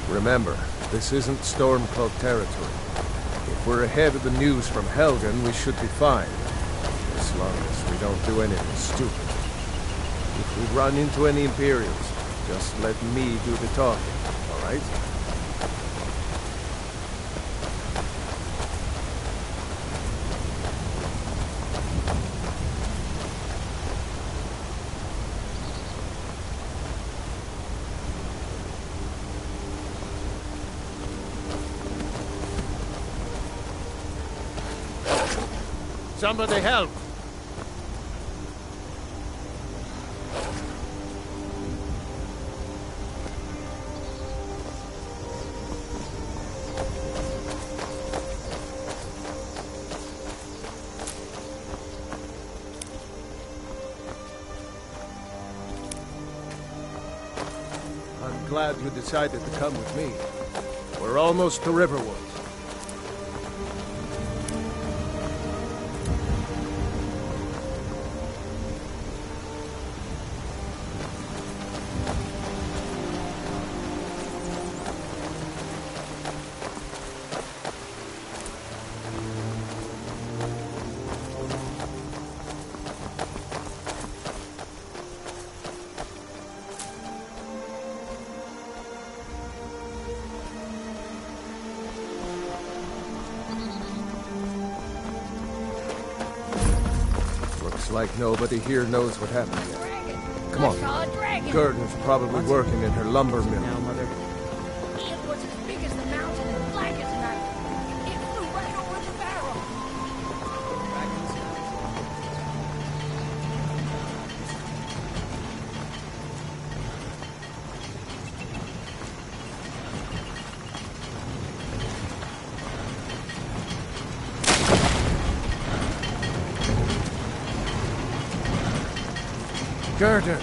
Remember, this isn't Stormcloak territory. If we're ahead of the news from Helgen, we should be fine. As long as we don't do anything stupid. If we run into any Imperials, just let me do the talking, alright? Somebody help! I'm glad you decided to come with me. We're almost to Riverwood. Like nobody here knows what happened yet. Come on. Gurdon's probably working in her lumber mill. Now, Mother. It was as big as the mountain and black as night. It flew right over the barrel. Gurdon!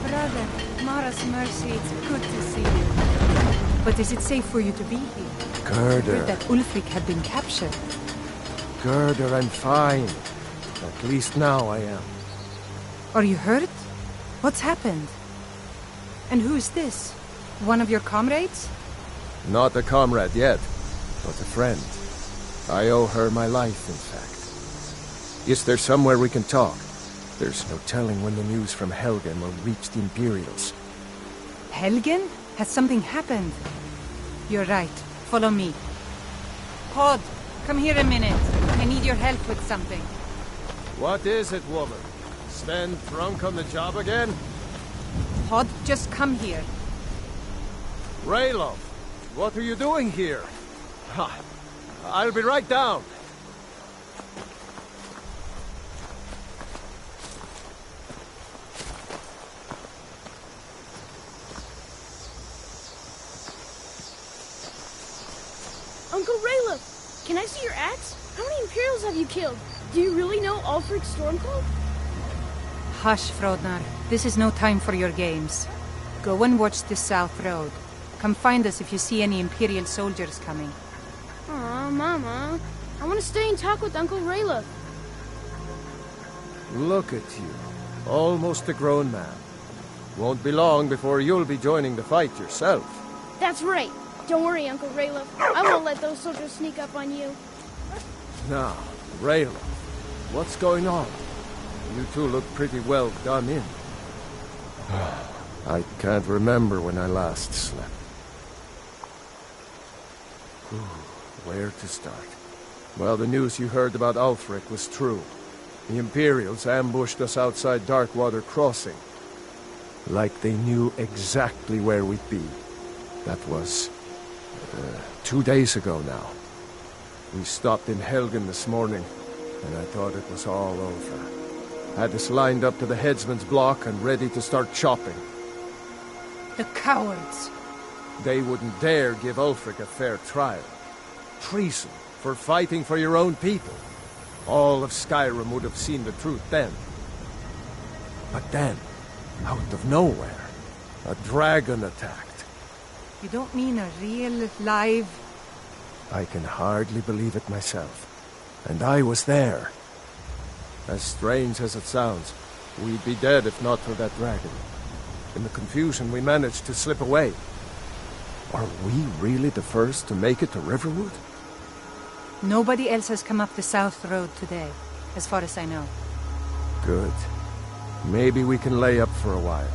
Brother, Mara's mercy, it's good to see you. But is it safe for you to be here? Gurder. Heard that Ulfric had been captured. Gurder, I'm fine. At least now I am. Are you hurt? What's happened? And who is this? One of your comrades? Not a comrade yet, but a friend. I owe her my life, in fact. Is there somewhere we can talk? There's no telling when the news from Helgen will reach the Imperials. Helgen? Has something happened? You're right. Follow me. Pod, come here a minute. I need your help with something. What is it, woman? Sven drunk on the job again? Pod, just come here. Raylov, what are you doing here? Ha! I'll be right down. Uncle Raylov, can I see your axe? How many Imperials have you killed? Do you really know Ulfric Stormcloak? Hush, Frodnar. This is no time for your games. Go and watch the South Road. Come find us if you see any Imperial soldiers coming. Aw, Mama. I want to stay and talk with Uncle Raylov. Look at you. Almost a grown man. Won't be long before you'll be joining the fight yourself. That's right. Don't worry, Uncle Raylov. I won't let those soldiers sneak up on you. Now, Raylov, what's going on? You two look pretty well done in. I can't remember when I last slept. Where to start? Well, the news you heard about Ulfric was true. The Imperials ambushed us outside Darkwater Crossing. Like they knew exactly where we'd be. That was 2 days ago now. We stopped in Helgen this morning, and I thought it was all over. Had us lined up to the headsman's block and ready to start chopping. The cowards! They wouldn't dare give Ulfric a fair trial. Treason for fighting for your own people. All of Skyrim would have seen the truth then. But then, out of nowhere, a dragon attacked. You don't mean a real, live... I can hardly believe it myself. And I was there. As strange as it sounds, we'd be dead if not for that dragon. In the confusion, we managed to slip away. Are we really the first to make it to Riverwood? Nobody else has come up the South Road today, as far as I know. Good. Maybe we can lay up for a while.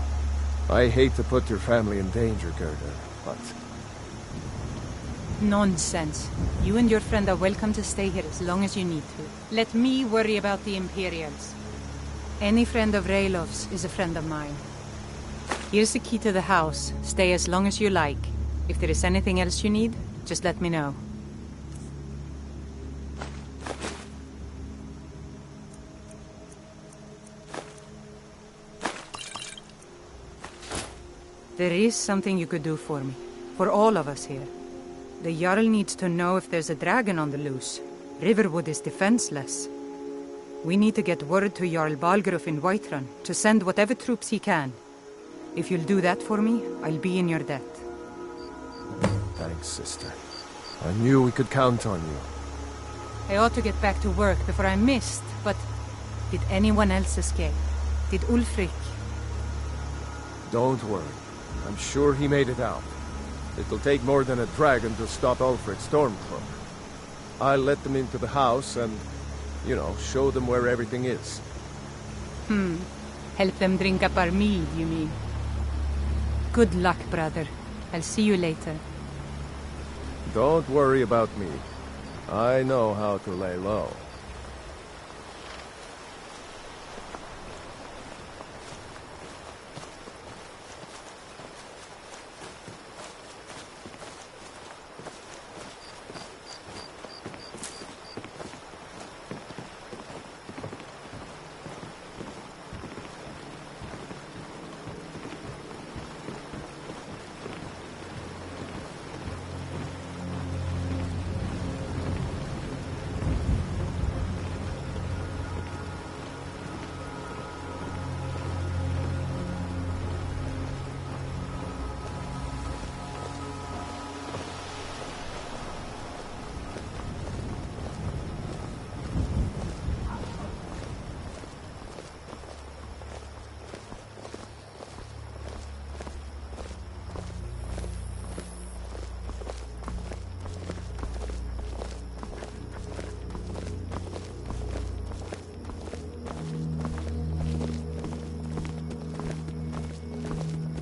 I hate to put your family in danger, Gerda, but... Nonsense. You and your friend are welcome to stay here as long as you need to. Let me worry about the Imperials. Any friend of Raylov's is a friend of mine. Here's the key to the house. Stay as long as you like. If there is anything else you need, just let me know. There is something you could do for me. For all of us here. The Jarl needs to know if there's a dragon on the loose. Riverwood is defenseless. We need to get word to Jarl Balgruuf in Whiterun to send whatever troops he can. If you'll do that for me, I'll be in your debt. Thanks, sister. I knew we could count on you. I ought to get back to work before I'm missed, but... Did anyone else escape? Did Ulfric? Don't worry. I'm sure he made it out. It'll take more than a dragon to stop Ulfric's Stormcloak. I'll let them into the house and, you know, show them where everything is. Help them drink up our mead, you mean? Good luck, brother. I'll see you later. Don't worry about me. I know how to lay low.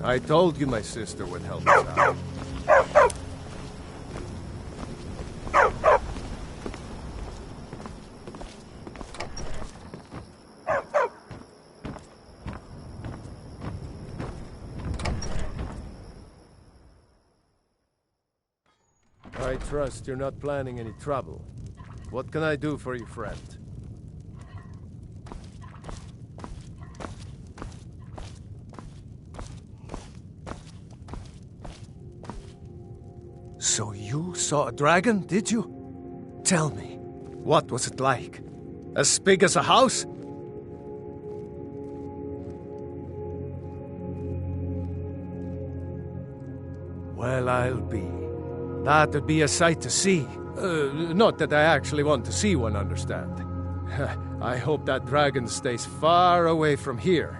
I told you my sister would help us out. I trust you're not planning any trouble. What can I do for you, friend? So you saw a dragon, did you? Tell me, what was it like? As big as a house? Well, I'll be. That'd be a sight to see. Not that I actually want to see one, understand. I hope that dragon stays far away from here.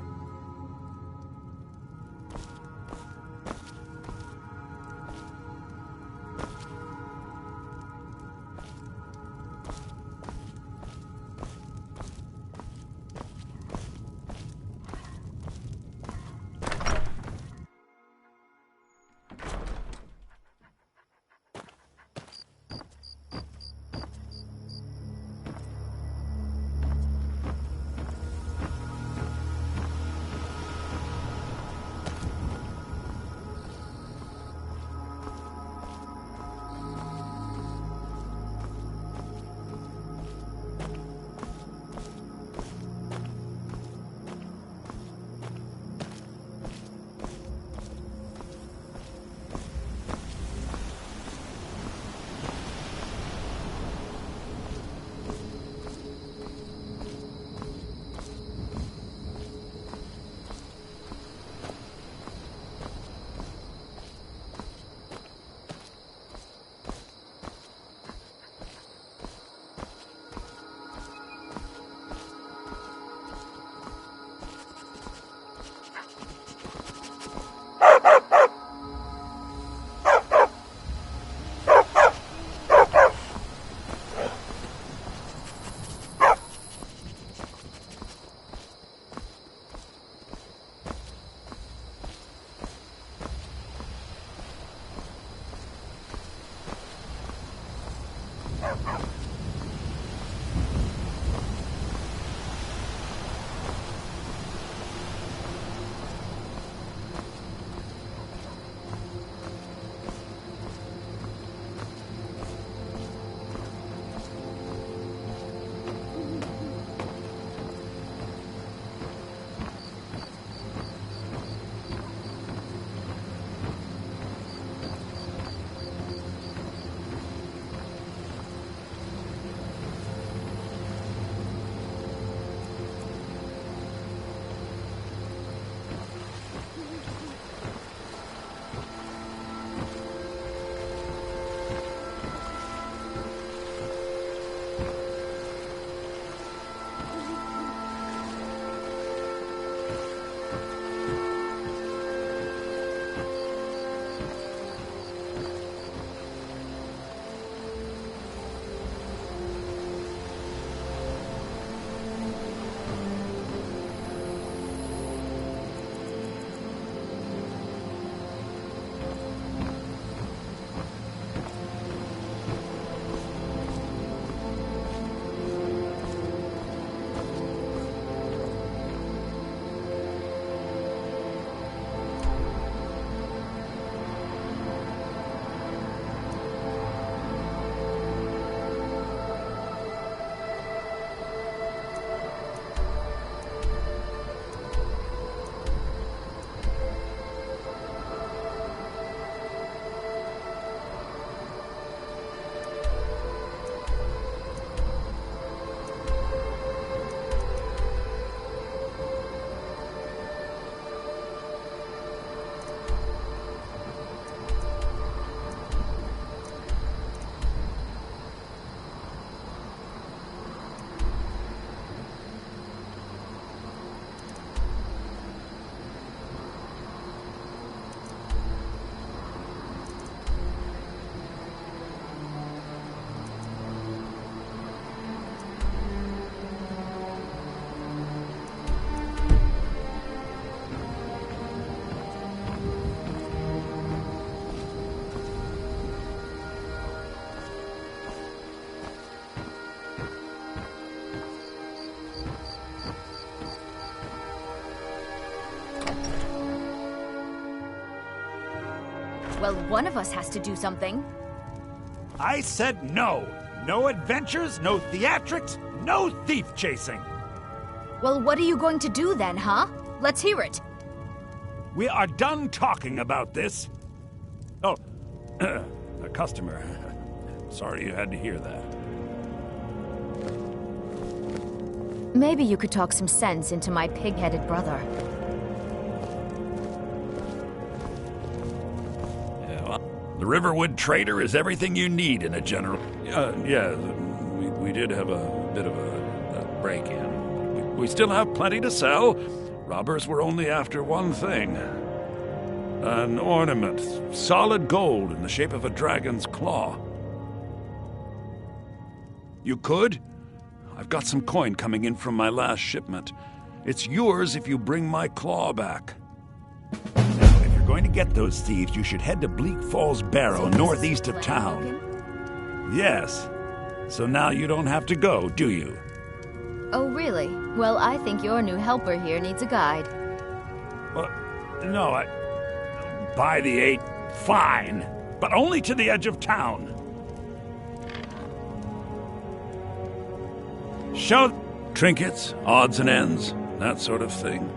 Well, one of us has to do something. I said no. No adventures, no theatrics, no thief chasing. Well, what are you going to do then, huh? Let's hear it. We are done talking about this. Oh, a customer. Sorry you had to hear that. Maybe you could talk some sense into my pig-headed brother. The Riverwood Trader is everything you need in a general... yeah, we did have a bit of a break-in. We still have plenty to sell. Robbers were only after one thing. An ornament, solid gold in the shape of a dragon's claw. You could? I've got some coin coming in from my last shipment. It's yours if you bring my claw back. Now, if you're going to get those thieves, you should head to Bleak Falls Barrow, northeast of town. Yes. So now you don't have to go, do you? Oh, really? Well, I think your new helper here needs a guide. Well, no, By the 8, fine. But only to the edge of town. Show trinkets, odds and ends, that sort of thing.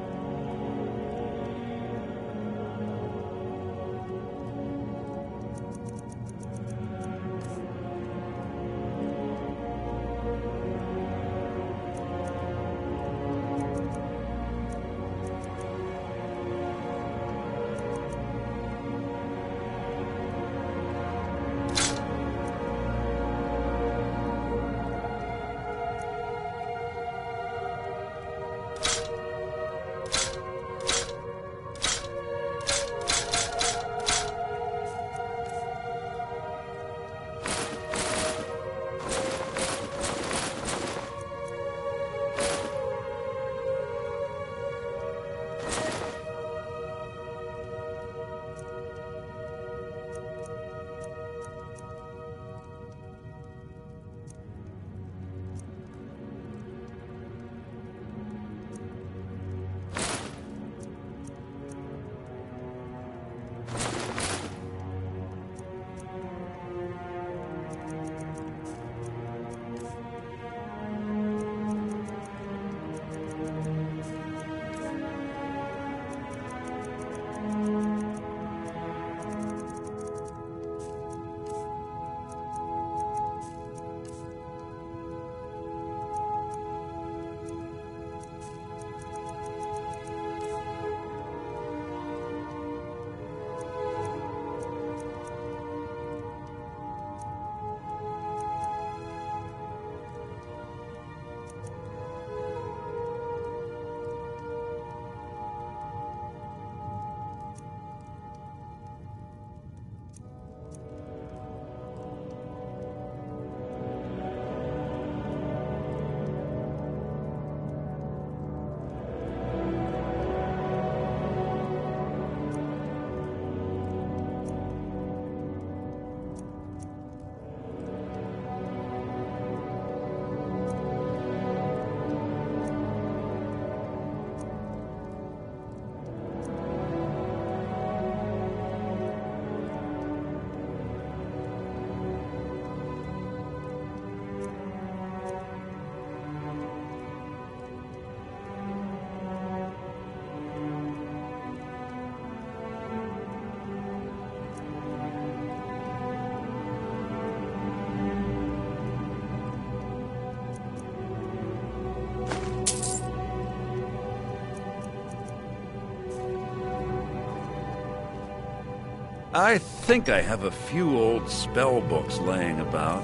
I think I have a few old spell books laying about.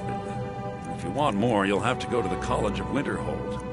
If you want more, you'll have to go to the College of Winterhold.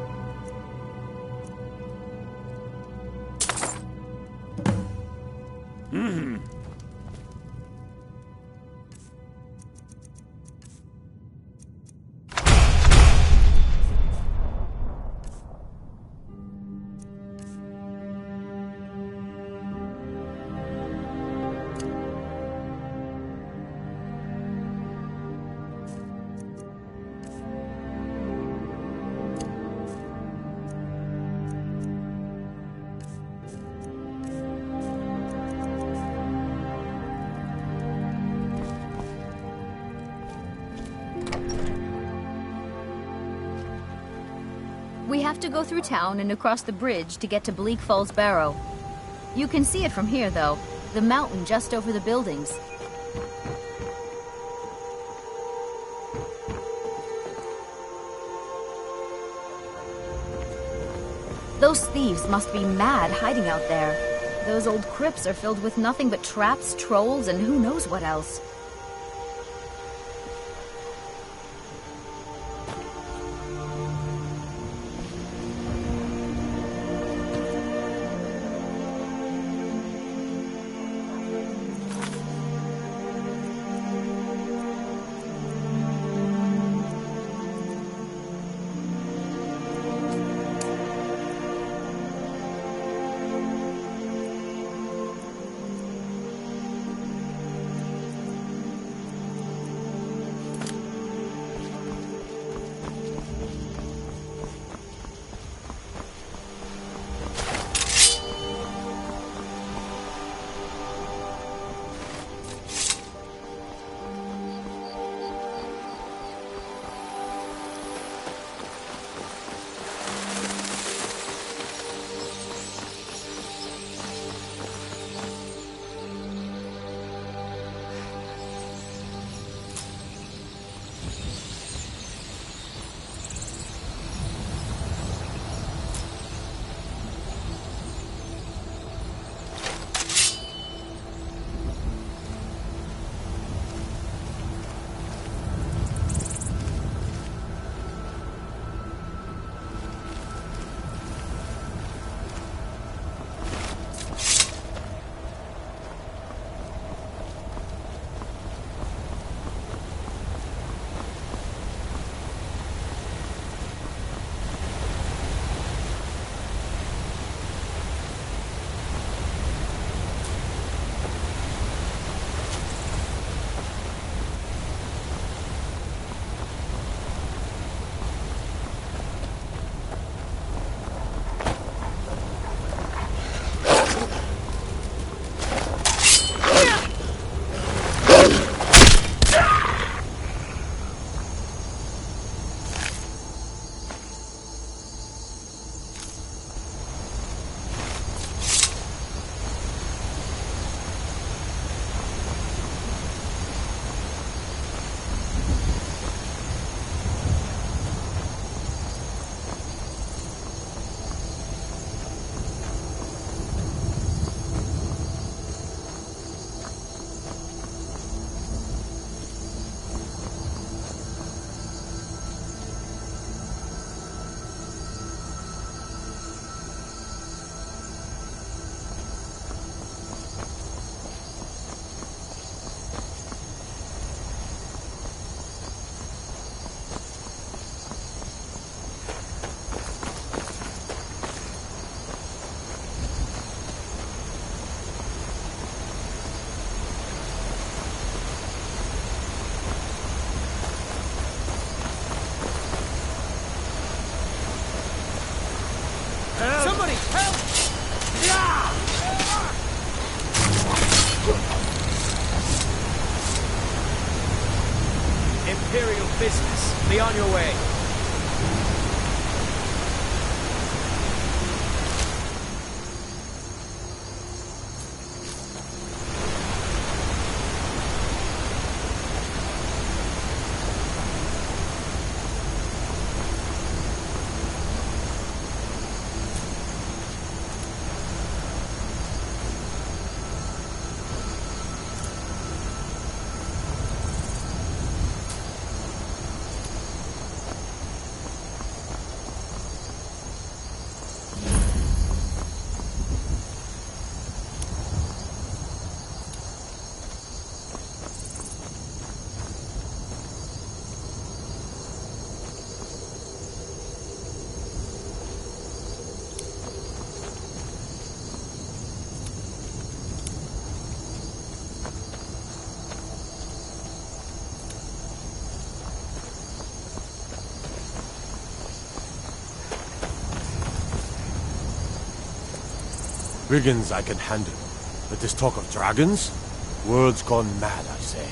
We have to go through town and across the bridge to get to Bleak Falls Barrow. You can see it from here, though. The mountain just over the buildings. Those thieves must be mad hiding out there. Those old crypts are filled with nothing but traps, trolls, and who knows what else. Imperial business. Be on your way. Brigands I can handle. But this talk of dragons? World's gone mad, I say.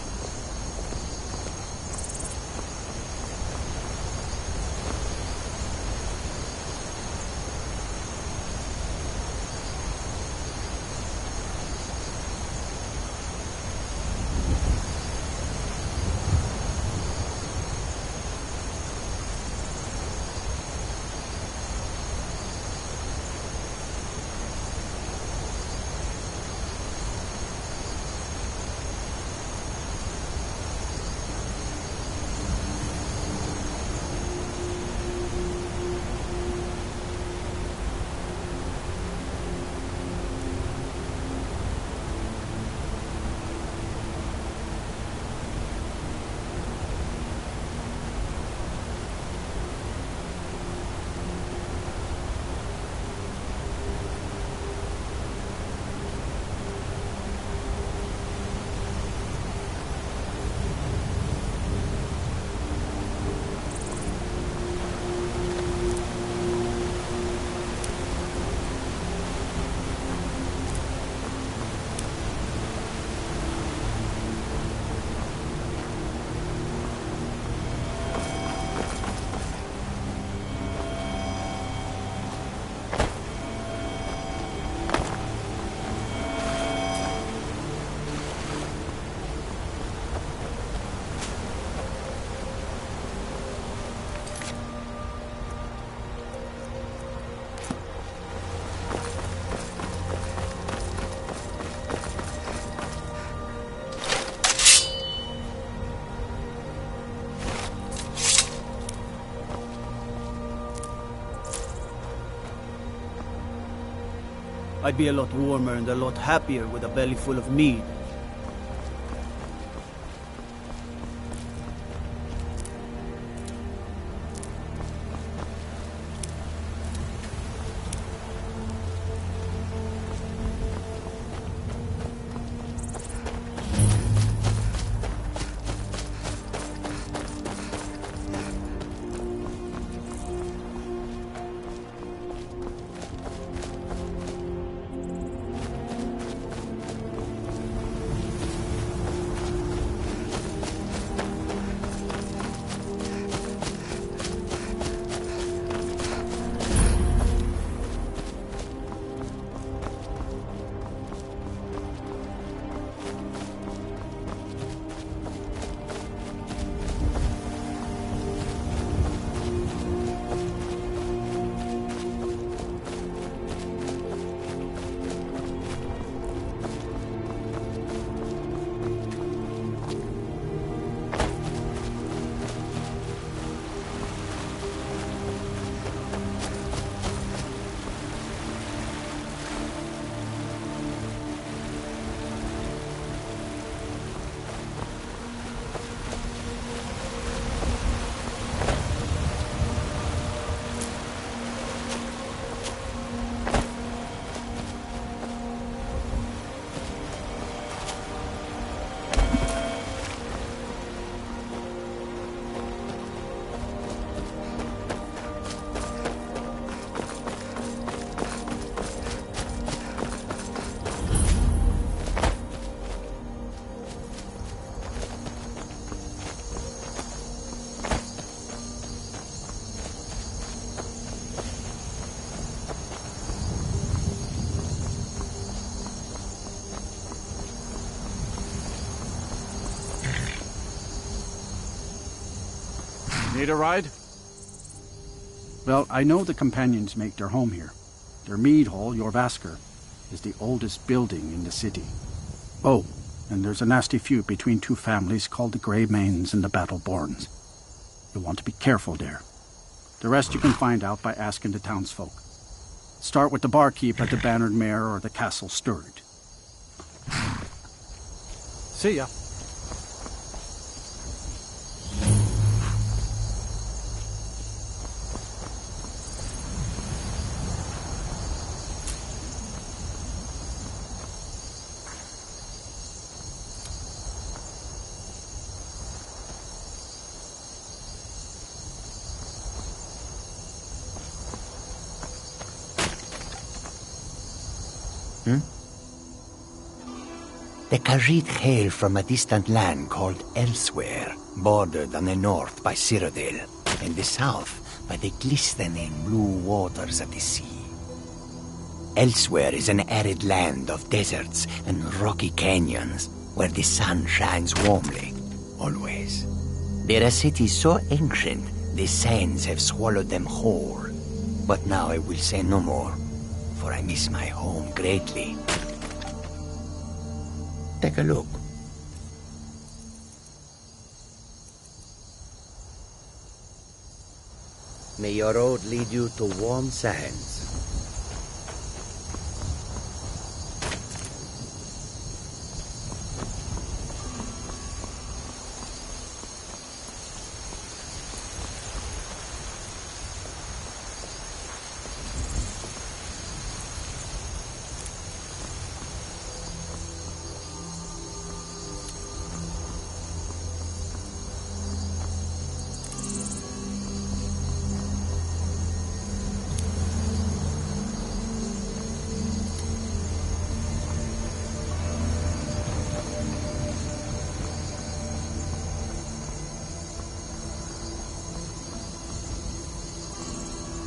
I'd be a lot warmer and a lot happier with a belly full of mead. Need a ride? Well, I know the companions make their home here. Their mead hall, Jorvasker, is the oldest building in the city. Oh, and there's a nasty feud between two families called the Greymanes and the Battleborns. You'll want to be careful there. The rest you can find out by asking the townsfolk. Start with the barkeep at the Bannered Mare or the Castle Stirred. See ya. The Khajiit hail from a distant land called Elsewhere, bordered on the north by Cyrodiil, and the south by the glistening blue waters of the sea. Elsewhere is an arid land of deserts and rocky canyons, where the sun shines warmly, always. There are cities so ancient, the sands have swallowed them whole. But now I will say no more, for I miss my home greatly. Take a look. May your road lead you to warm sands.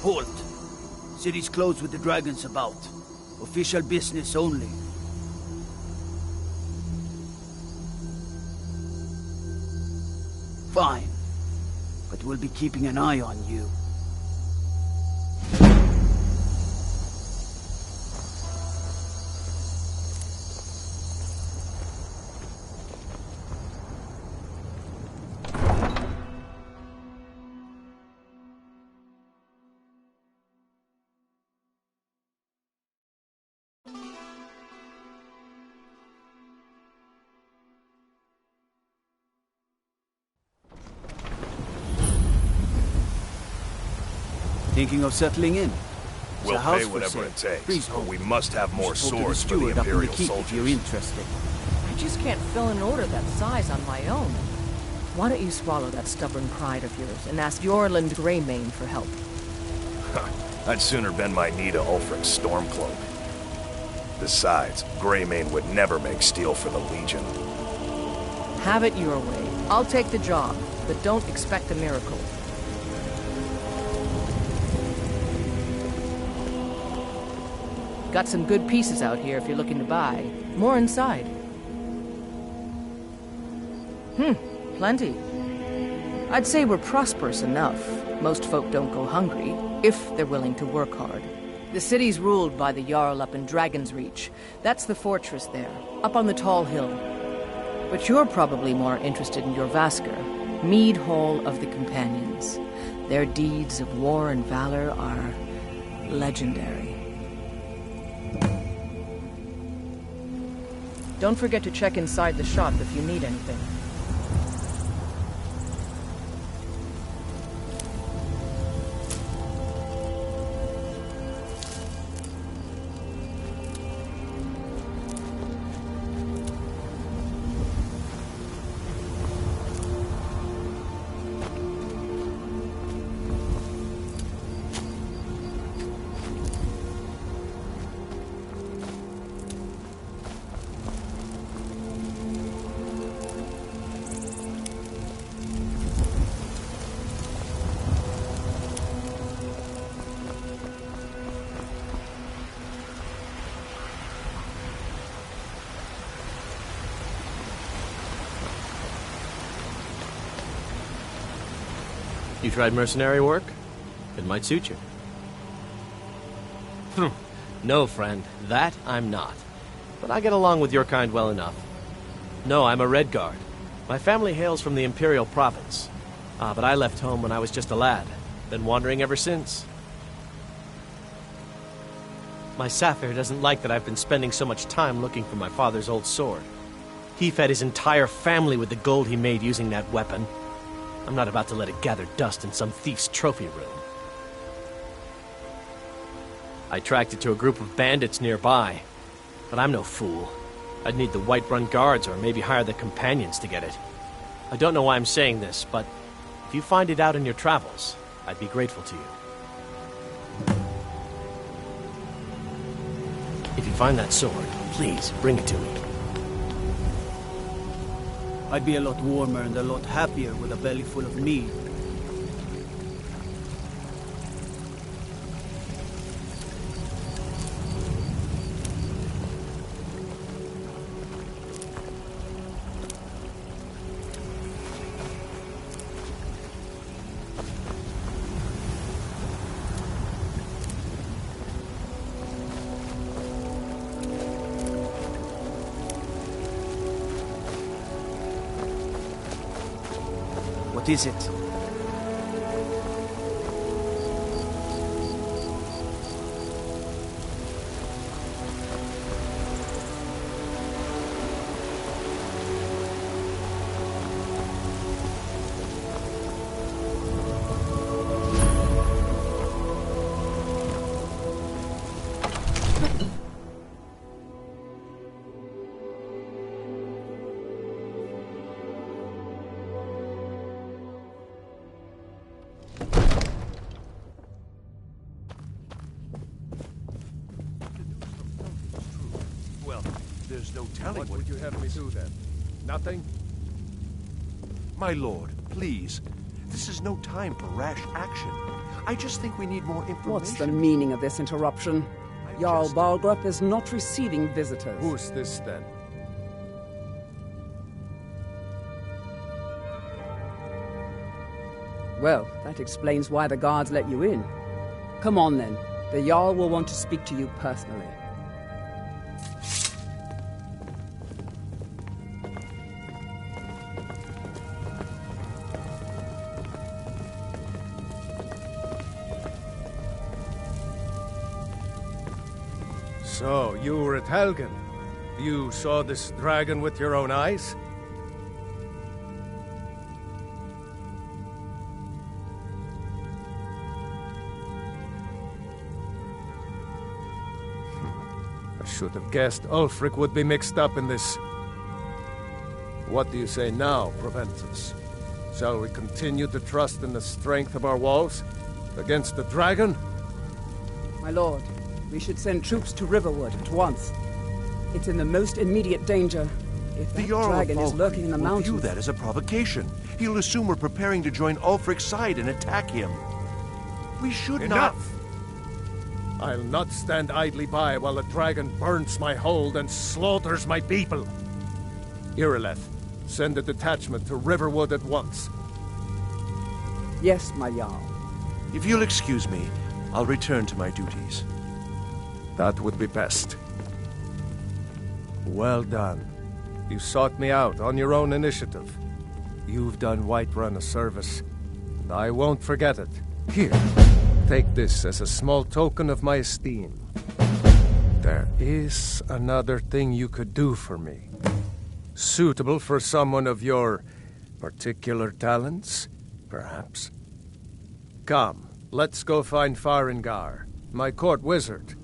Halt! City's closed with the dragons about. Official business only. Fine. But we'll be keeping an eye on you. Thinking of settling in? We'll pay whatever it takes, but we must have more swords for the Imperial soldiers. If you're interested. I just can't fill an order that size on my own. Why don't you swallow that stubborn pride of yours and ask Yorland Greymane for help? I'd sooner bend my knee to Ulfric's Stormcloak. Besides, Greymane would never make steel for the Legion. Have it your way. I'll take the job, but don't expect a miracle. Got some good pieces out here if you're looking to buy. More inside. Plenty. I'd say we're prosperous enough. Most folk don't go hungry, if they're willing to work hard. The city's ruled by the Jarl up in Dragon's Reach. That's the fortress there, up on the tall hill. But you're probably more interested in your Vasker, Mead Hall of the Companions. Their deeds of war and valor are legendary. Don't forget to check inside the shop if you need anything. You tried mercenary work? It might suit you. No, friend. That I'm not. But I get along with your kind well enough. No, I'm a Red Guard. My family hails from the Imperial Province. But I left home when I was just a lad. Been wandering ever since. My Saphir doesn't like that I've been spending so much time looking for my father's old sword. He fed his entire family with the gold he made using that weapon. I'm not about to let it gather dust in some thief's trophy room. I tracked it to a group of bandits nearby, but I'm no fool. I'd need the Whiterun Guards or maybe hire the Companions to get it. I don't know why I'm saying this, but if you find it out in your travels, I'd be grateful to you. If you find that sword, please bring it to me. I'd be a lot warmer and a lot happier with a belly full of meat. What is it? There's no telling What would you have me do then? Nothing? My lord, please. This is no time for rash action. I just think we need more information. What's the meaning of this interruption? Jarl Balgrup is not receiving visitors. Who's this then? Well, that explains why the guards let you in. Come on then. The Jarl will want to speak to you personally. So, you were at Helgen. You saw this dragon with your own eyes? I should have guessed Ulfric would be mixed up in this. What do you say now, Proventus? Shall we continue to trust in the strength of our walls? Against the dragon? My lord, we should send troops to Riverwood at once. It's in the most immediate danger. If that dragon is lurking in the mountains... will view that as a provocation. He'll assume we're preparing to join Ulfric's side and attack him. We should Enough! I'll not stand idly by while a dragon burns my hold and slaughters my people. Irileth, send a detachment to Riverwood at once. Yes, my Jarl. If you'll excuse me, I'll return to my duties. That would be best. Well done. You sought me out on your own initiative. You've done Whiterun a service, and I won't forget it. Here, take this as a small token of my esteem. There is another thing you could do for me. Suitable for someone of your particular talents, perhaps. Come, let's go find Farengar, my court wizard.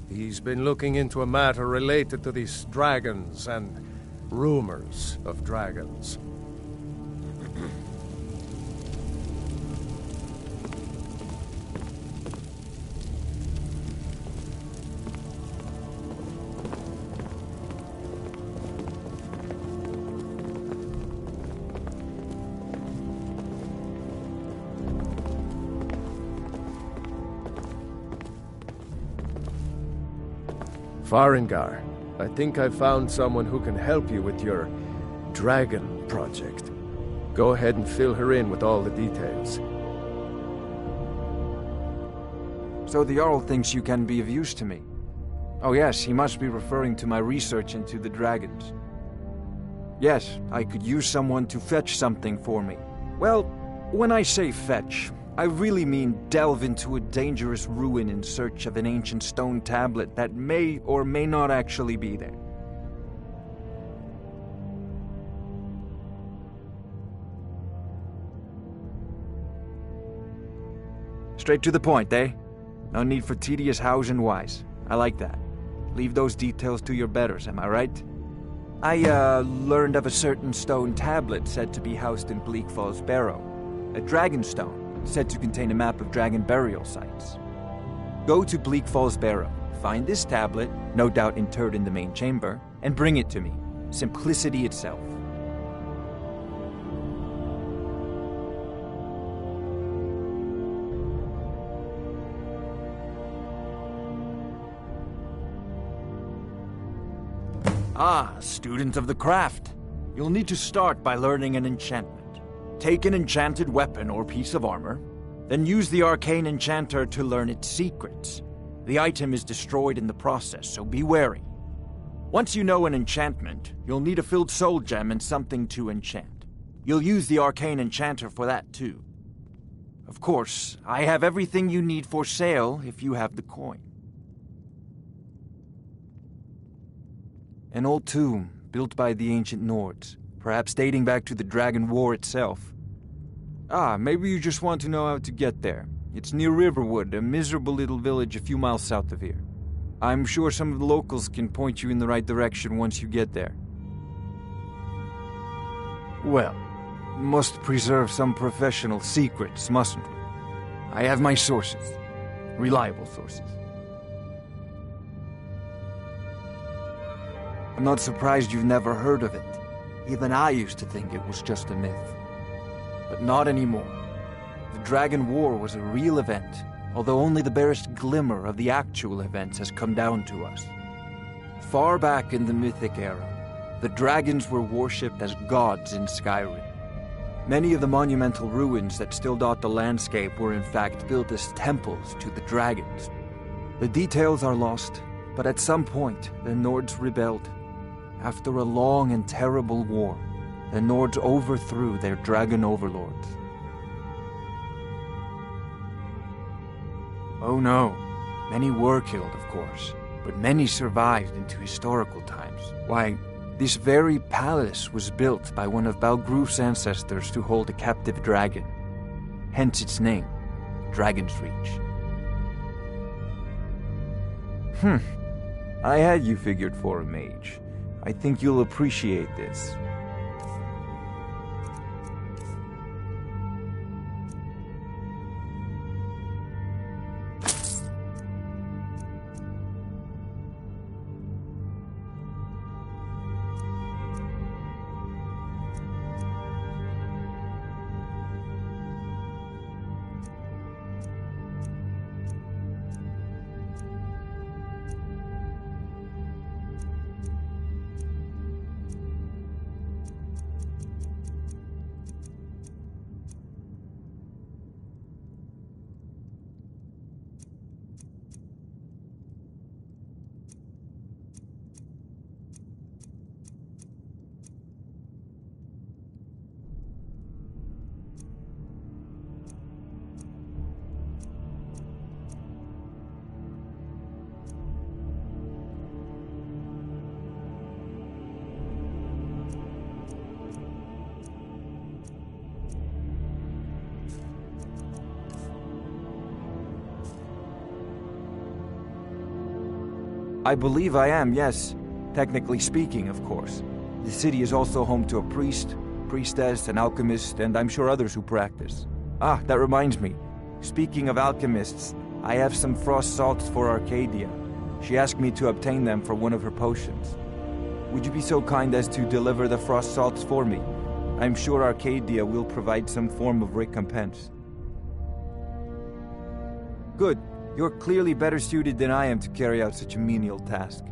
He's been looking into a matter related to these dragons and rumors of dragons. Farengar, I think I found someone who can help you with your dragon project. Go ahead and fill her in with all the details. So the Jarl thinks you can be of use to me. Oh yes, he must be referring to my research into the dragons. Yes, I could use someone to fetch something for me. Well, when I say fetch, I really mean delve into a dangerous ruin in search of an ancient stone tablet that may or may not actually be there. Straight to the point, eh? No need for tedious hows and whys. I like that. Leave those details to your betters, am I right? I, learned of a certain stone tablet said to be housed in Bleak Falls Barrow. A dragon stone, said to contain a map of dragon burial sites. Go to Bleak Falls Barrow, find this tablet, no doubt interred in the main chamber, and bring it to me. Simplicity itself. Ah, student of the craft. You'll need to start by learning an enchantment. Take an enchanted weapon or piece of armor, then use the arcane enchanter to learn its secrets. The item is destroyed in the process, so be wary. Once you know an enchantment, you'll need a filled soul gem and something to enchant. You'll use the arcane enchanter for that too. Of course, I have everything you need for sale if you have the coin. An old tomb, built by the ancient Nords, perhaps dating back to the Dragon War itself. Ah, maybe you just want to know how to get there. It's near Riverwood, a miserable little village a few miles south of here. I'm sure some of the locals can point you in the right direction once you get there. Well, must preserve some professional secrets, mustn't we? I have my sources. Reliable sources. I'm not surprised you've never heard of it. Even I used to think it was just a myth. But not anymore. The Dragon War was a real event, although only the barest glimmer of the actual events has come down to us. Far back in the Mythic era, the dragons were worshipped as gods in Skyrim. Many of the monumental ruins that still dot the landscape were in fact built as temples to the dragons. The details are lost, but at some point, the Nords rebelled. After a long and terrible war, the Nords overthrew their dragon overlords. Oh no, many were killed, of course, but many survived into historical times. Why, this very palace was built by one of Balgruf's ancestors to hold a captive dragon. Hence its name, Dragon's Reach. I had you figured for a mage. I think you'll appreciate this. I believe I am, yes. Technically speaking, of course. The city is also home to a priest, priestess, an alchemist, and I'm sure others who practice. Ah, that reminds me. Speaking of alchemists, I have some frost salts for Arcadia. She asked me to obtain them for one of her potions. Would you be so kind as to deliver the frost salts for me? I'm sure Arcadia will provide some form of recompense. Good. You're clearly better suited than I am to carry out such a menial task.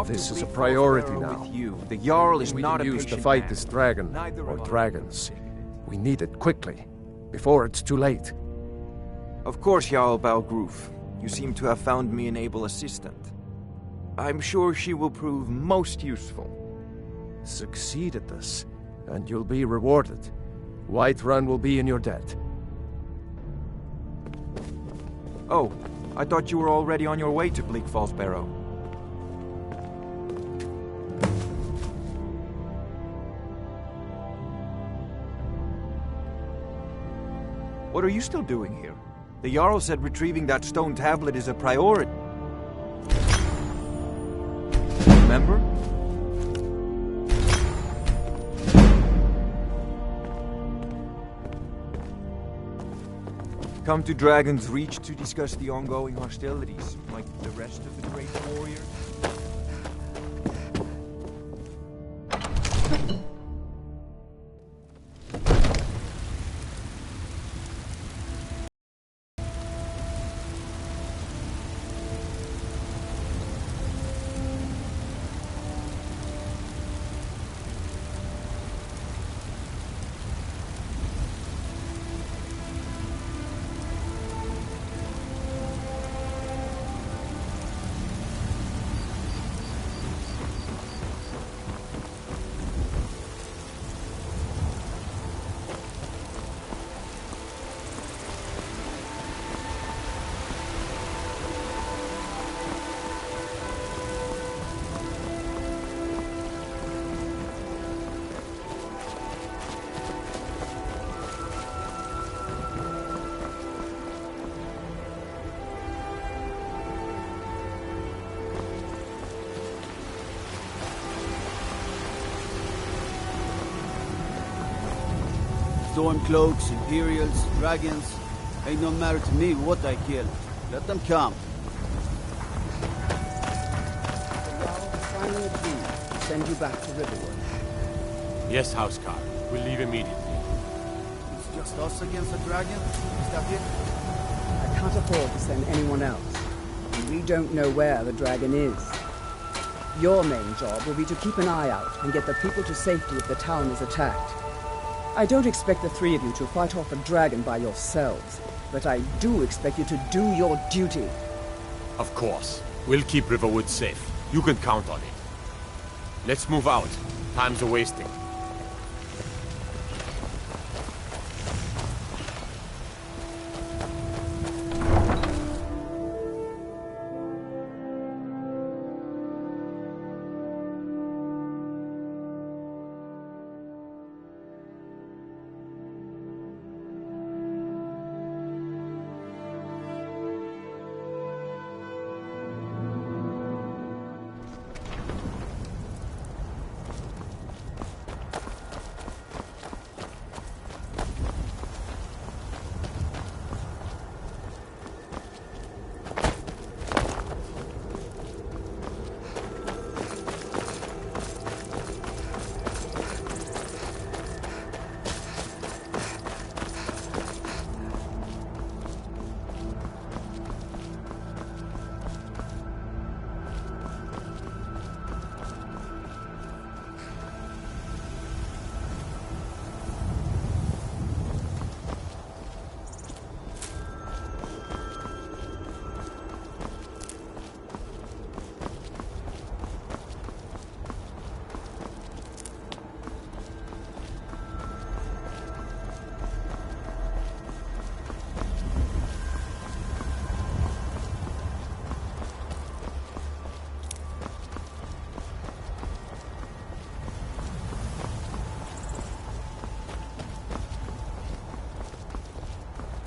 This is a priority now. The Jarl is not a used patient to fight man. this dragon, or dragons. We need it quickly, before it's too late. Of course, Jarl Balgruf. You seem to have found me an able assistant. I'm sure she will prove most useful. Succeed at this, and you'll be rewarded. Whiterun will be in your debt. Oh, I thought you were already on your way to Bleak Falls Barrow. What are you still doing here? The Jarl said retrieving that stone tablet is a priority. Remember? come to Dragon's Reach to discuss the ongoing hostilities, like the rest of the great warriors? Stormcloaks, Imperials, Dragons. Ain't no matter to me what I kill. Let them come. Finally agreed to send you back to Riverwood. Yes, Housecar. We'll leave immediately. It's just us against the dragon? Is that it? I can't afford to send anyone else. And we don't know where the dragon is. Your main job will be to keep an eye out and get the people to safety if the town is attacked. I don't expect the three of you to fight off a dragon by yourselves, but I do expect you to do your duty. Of course. We'll keep Riverwood safe. You can count on it. Let's move out. Time's a-wasting.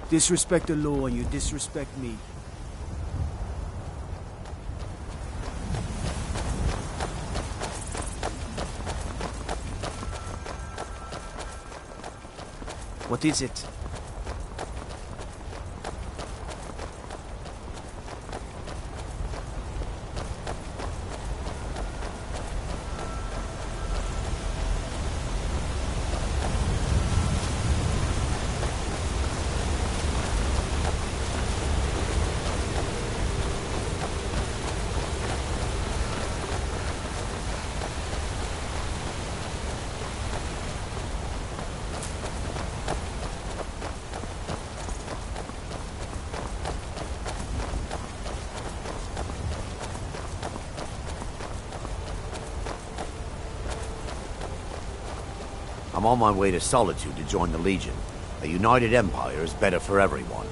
Disrespect the law and you disrespect me. What is it? I'm on my way to Solitude to join the Legion. A united empire is better for everyone.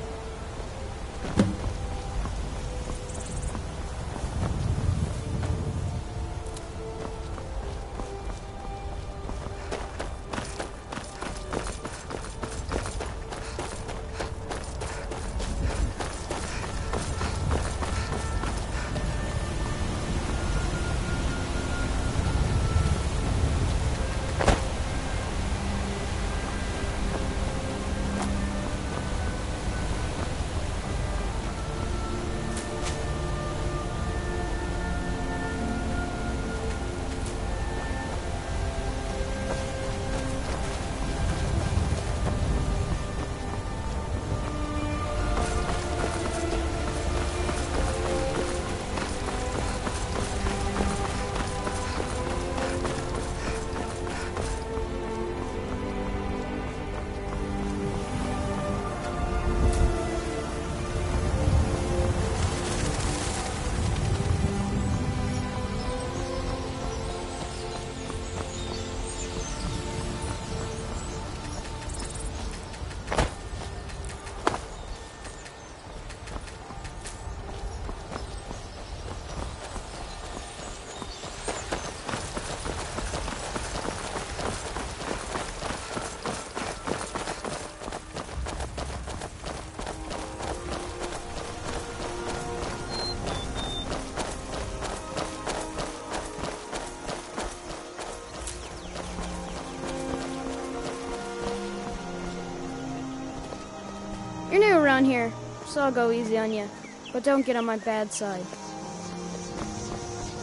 around here, so I'll go easy on you. But don't get on my bad side.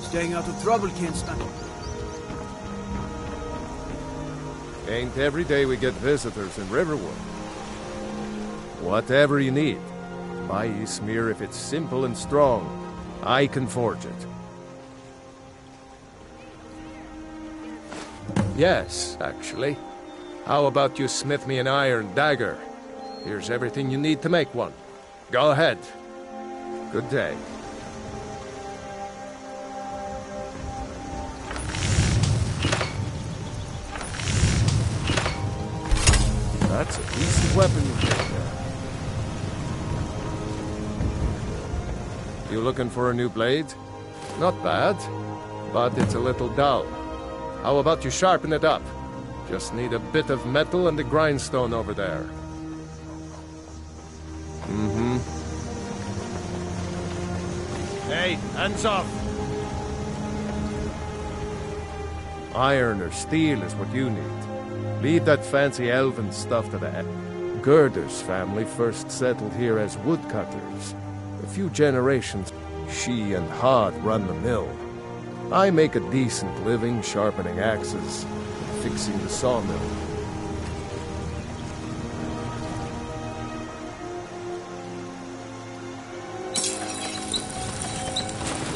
Staying out of trouble, Kinston. Ain't every day we get visitors in Riverwood. Whatever you need, buy Ysmir if it's simple and strong. I can forge it. Yes, actually. How about you smith me an iron dagger? Here's everything you need to make one. Go ahead. Good day. That's a decent weapon you made there. You looking for a new blade? Not bad, but it's a little dull. How about you sharpen it up? Just need a bit of metal and a grindstone over there. Mm-hmm. Hey, hands off! Iron or steel is what you need. Leave that fancy elven stuff to the Gerder's family first settled here as woodcutters. A few generations, she and Hod run the mill. I make a decent living sharpening axes and fixing the sawmill.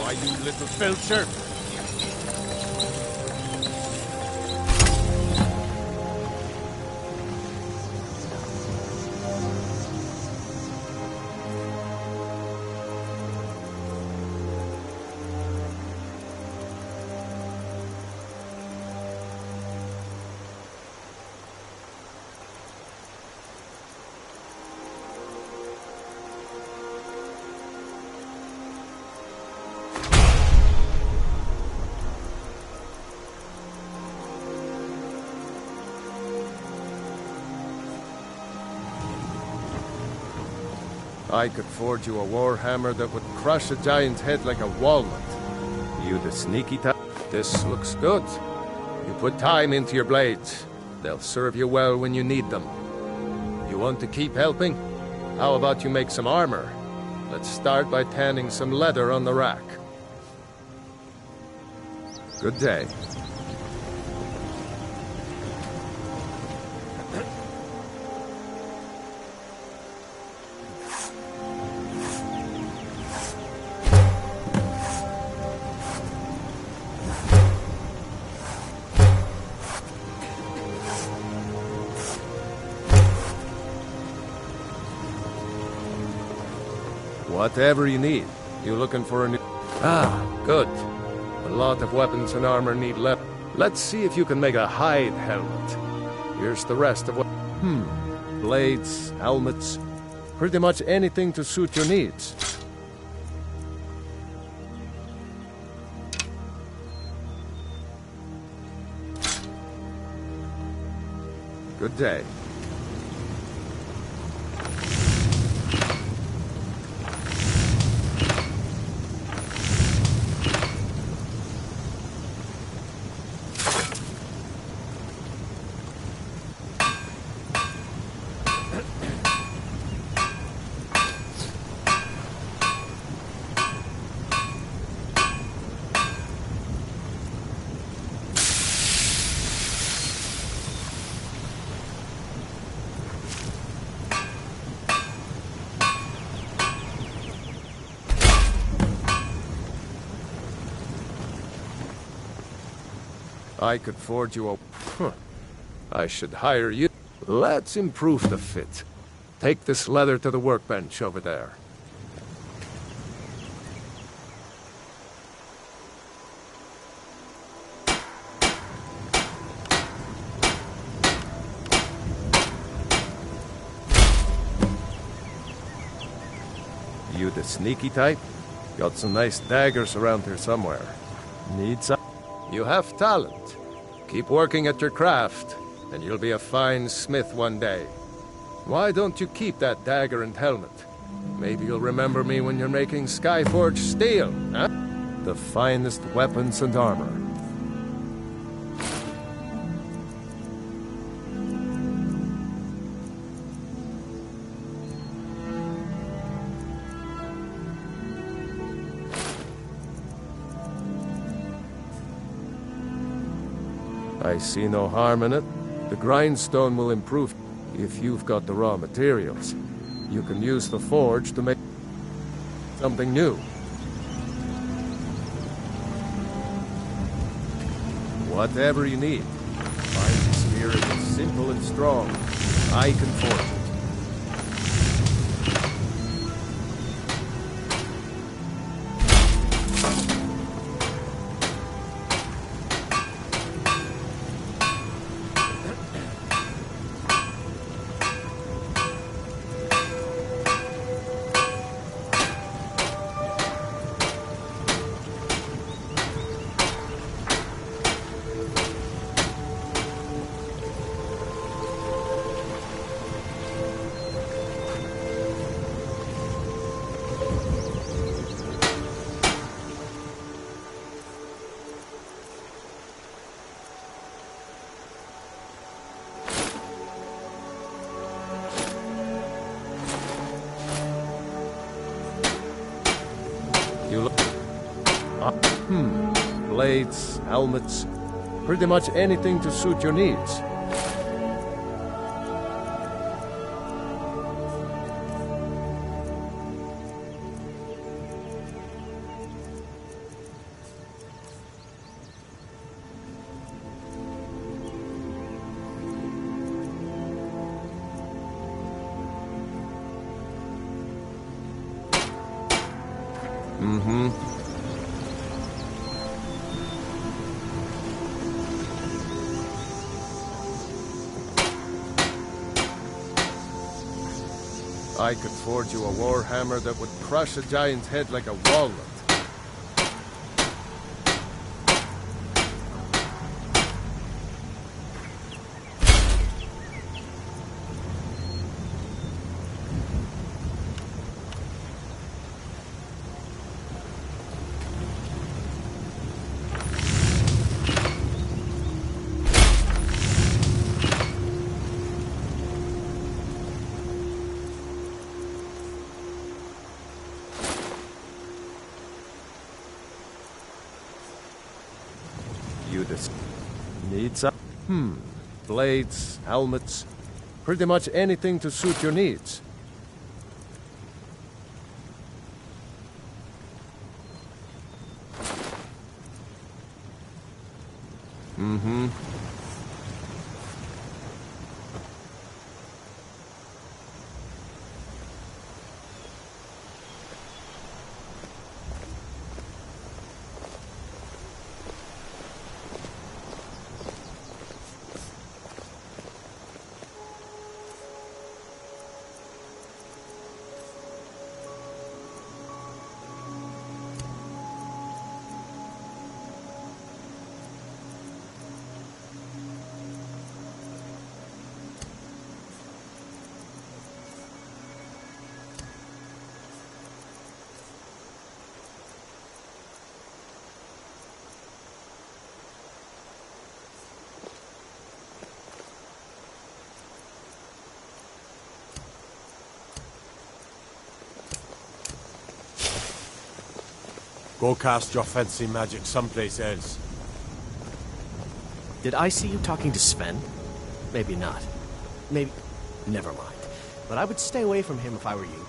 Why, you little filcher! I could forge you a warhammer that would crush a giant's head like a walnut. You the sneaky type? This looks good. You put time into your blades. They'll serve you well when you need them. You want to keep helping? How about you make some armor? Let's start by tanning some leather on the rack. Good day. Whatever you need. You looking for a new... Ah, good. A lot of weapons and armor need left. Let's see if you can make a hide helmet. Here's the rest of what... Blades, helmets, pretty much anything to suit your needs. Good day. I could forge you a... I should hire you. Let's improve the fit. Take this leather to the workbench over there. You the sneaky type? Got some nice daggers around here somewhere. Need some? You have talent. Keep working at your craft, and you'll be a fine smith one day. Why don't you keep that dagger and helmet? Maybe you'll remember me when you're making Skyforged steel, huh? The finest weapons and armor. I see no harm in it. The grindstone will improve if you've got the raw materials. You can use the forge to make something new. Whatever you need. My spirit is simple and strong. I can forge it. You look... Blades, helmets, pretty much anything to suit your needs. I could forge you a warhammer that would crush a giant's head like a walnut. You just need some... Blades, helmets, pretty much anything to suit your needs. Go cast your fancy magic someplace else. Did I see you talking to Sven? Maybe not. Maybe... Never mind. But I would stay away from him if I were you.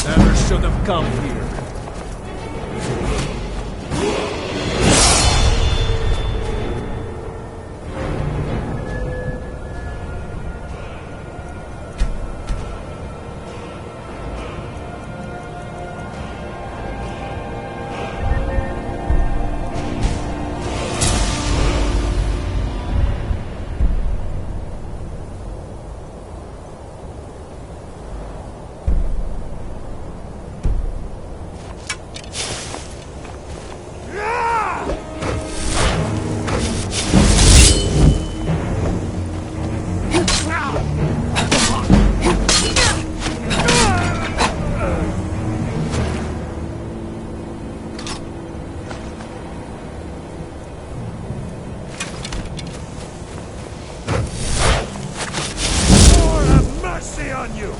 Never should have come here. On you!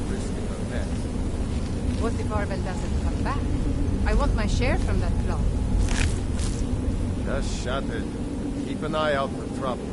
risking her neck. What if Arvel doesn't come back? I want my share from that cloth. Just shut it. Keep an eye out for trouble.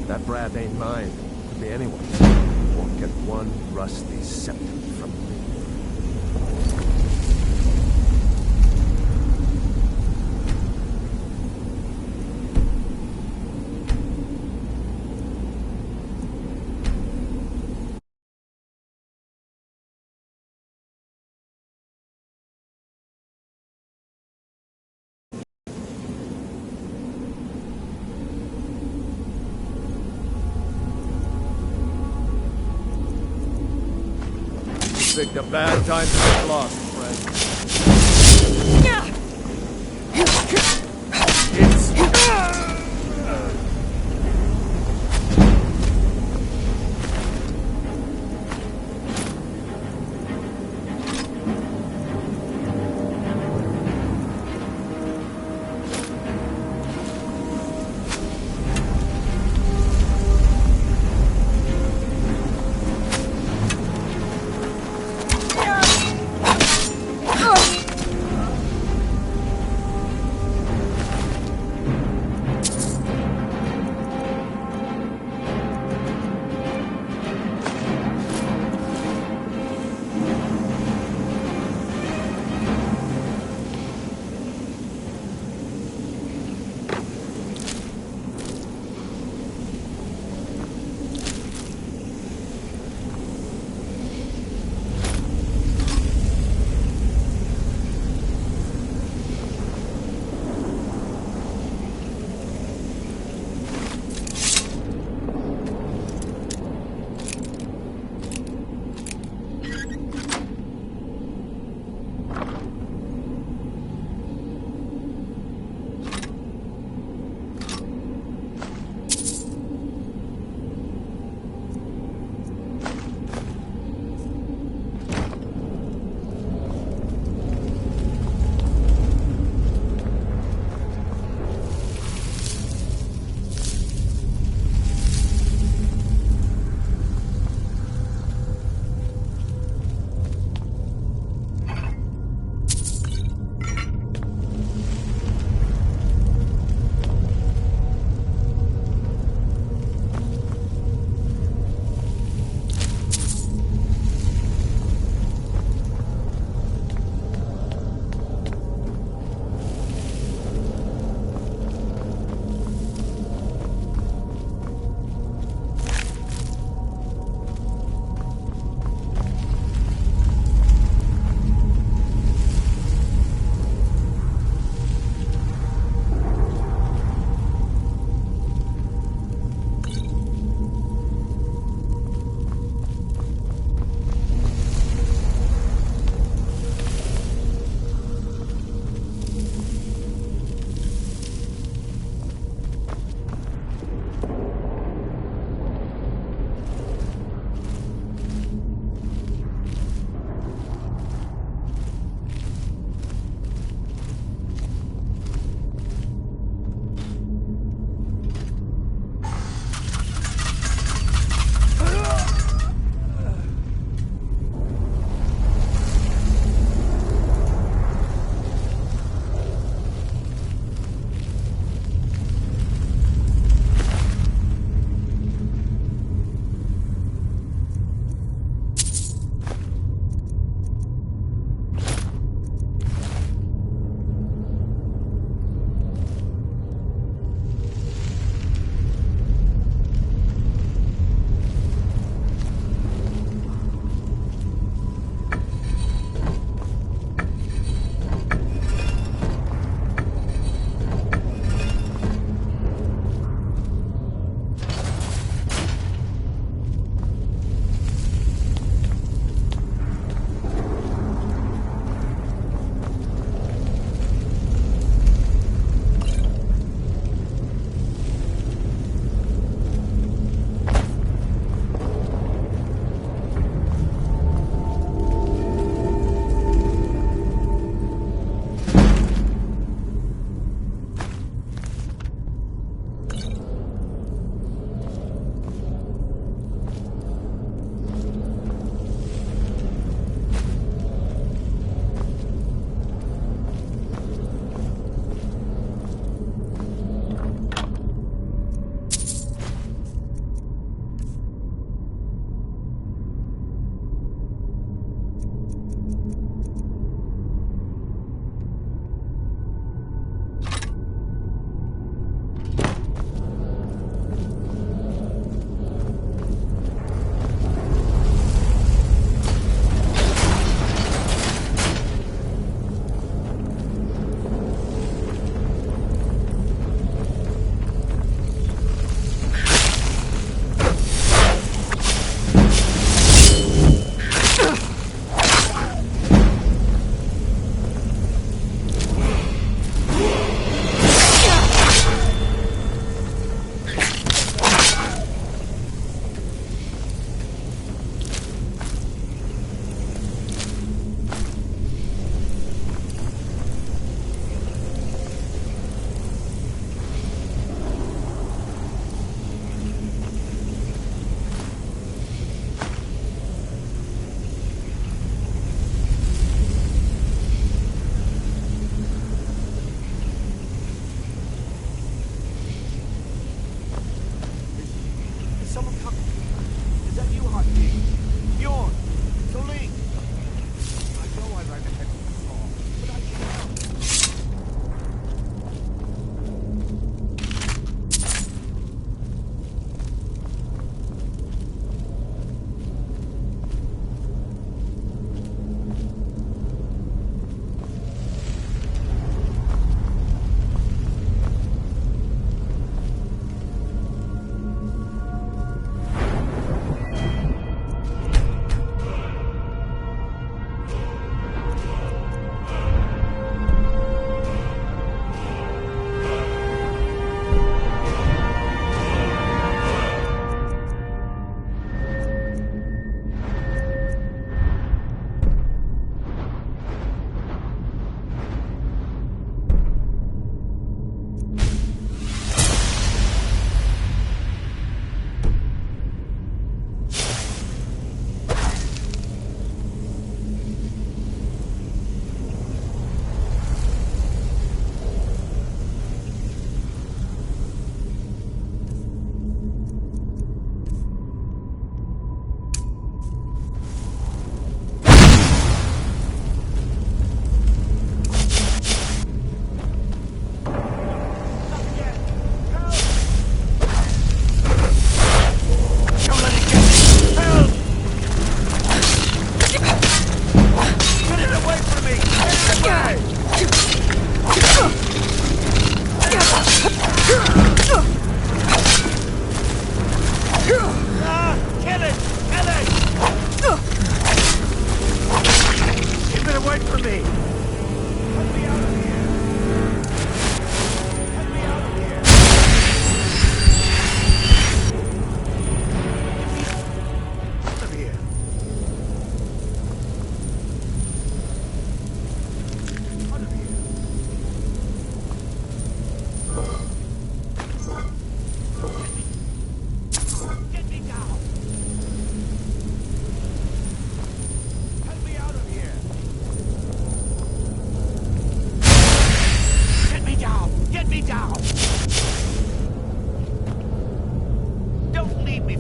That brat ain't mine. Could be anyone's. Won't get one rusty scepter from me. Picked a bad time to get lost, friend. It's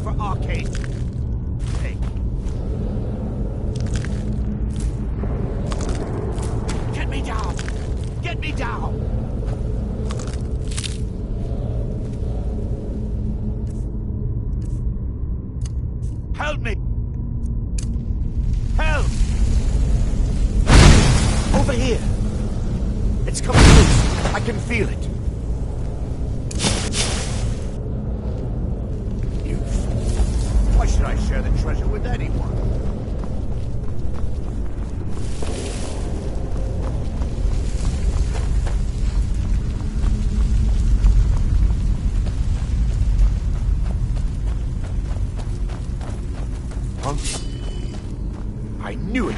for arcade. Hey. Get me down! Get me down! Help me! Help! Over here! It's coming loose. I can feel it. You fool. Why should I share the treasure with anyone? Huh? I knew it!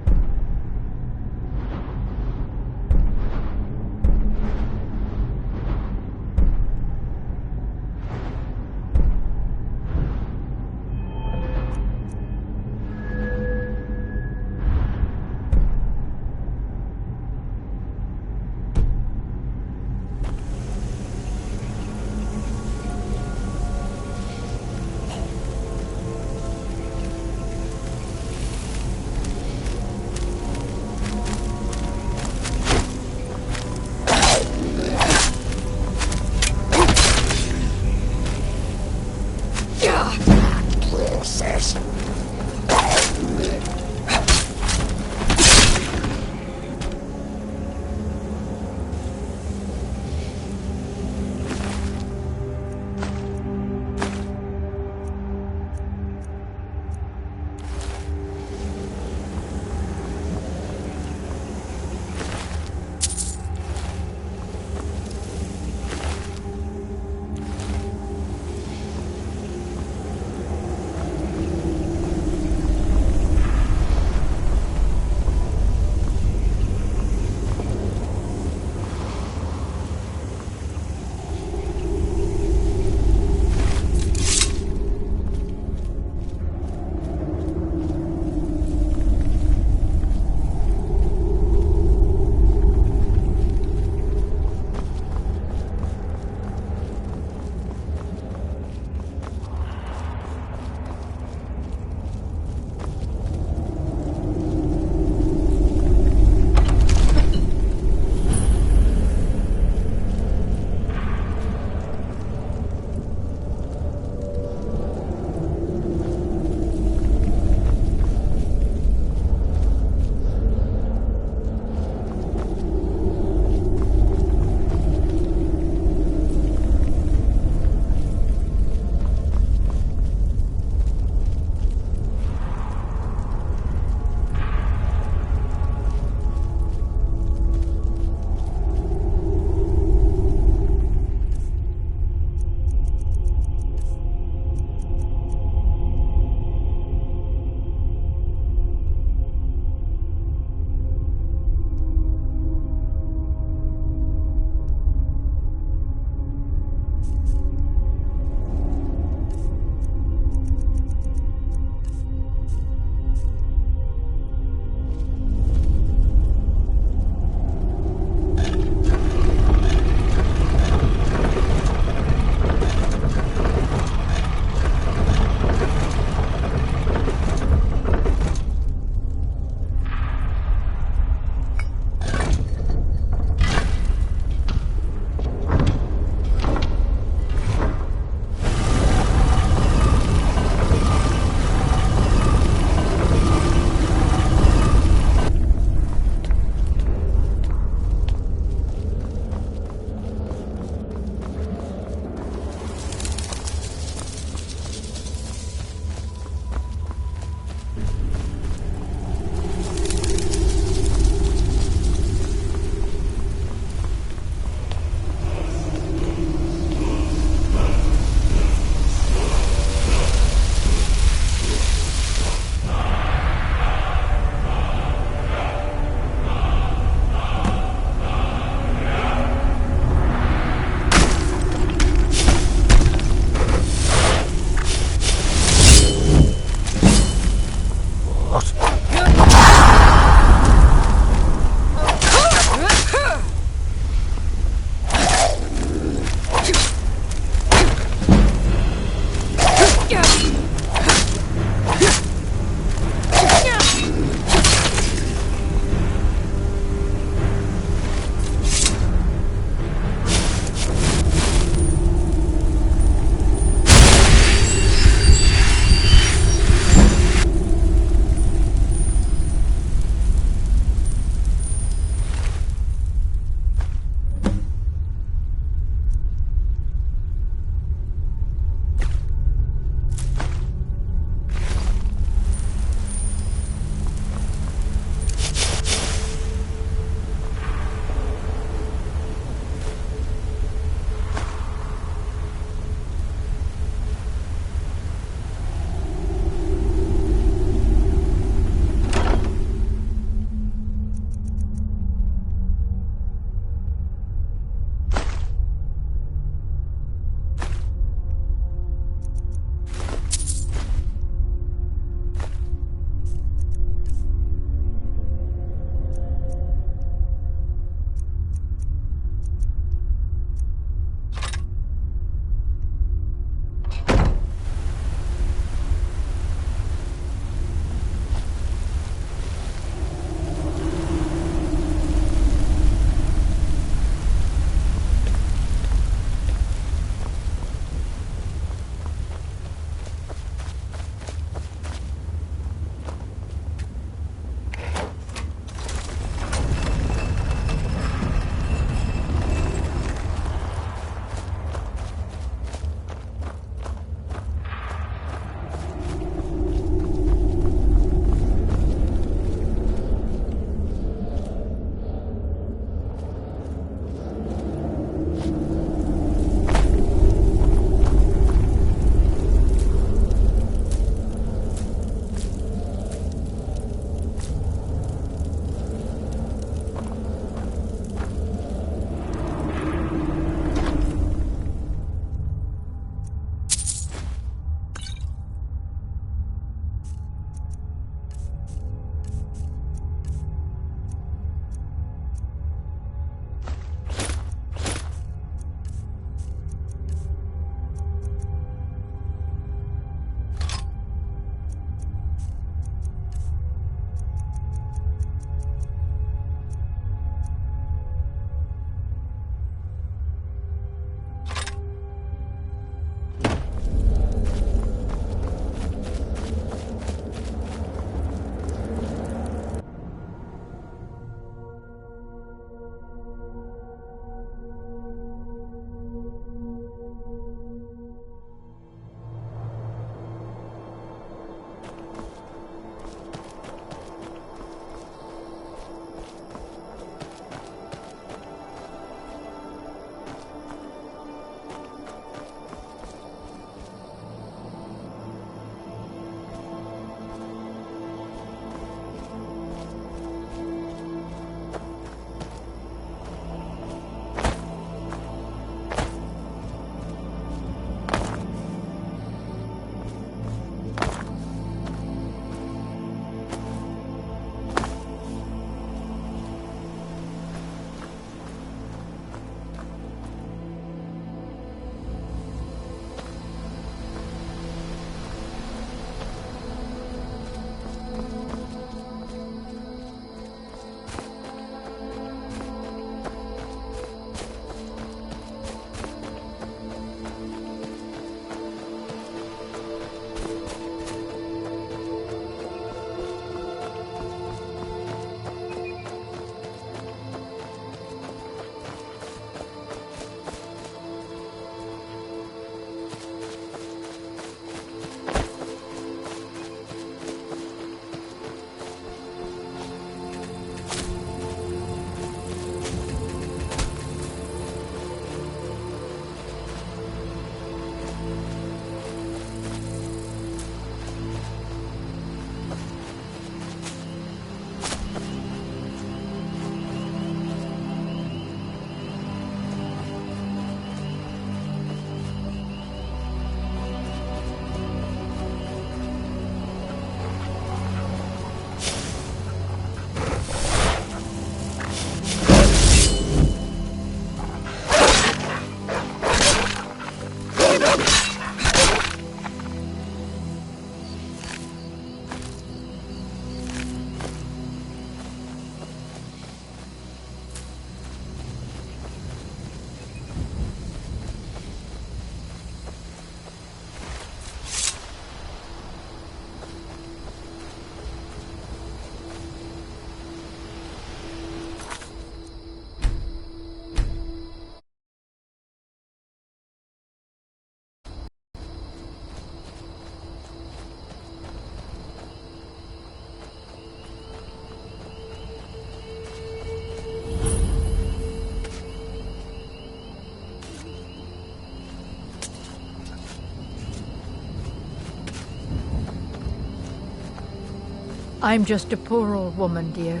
I'm just a poor old woman, dear.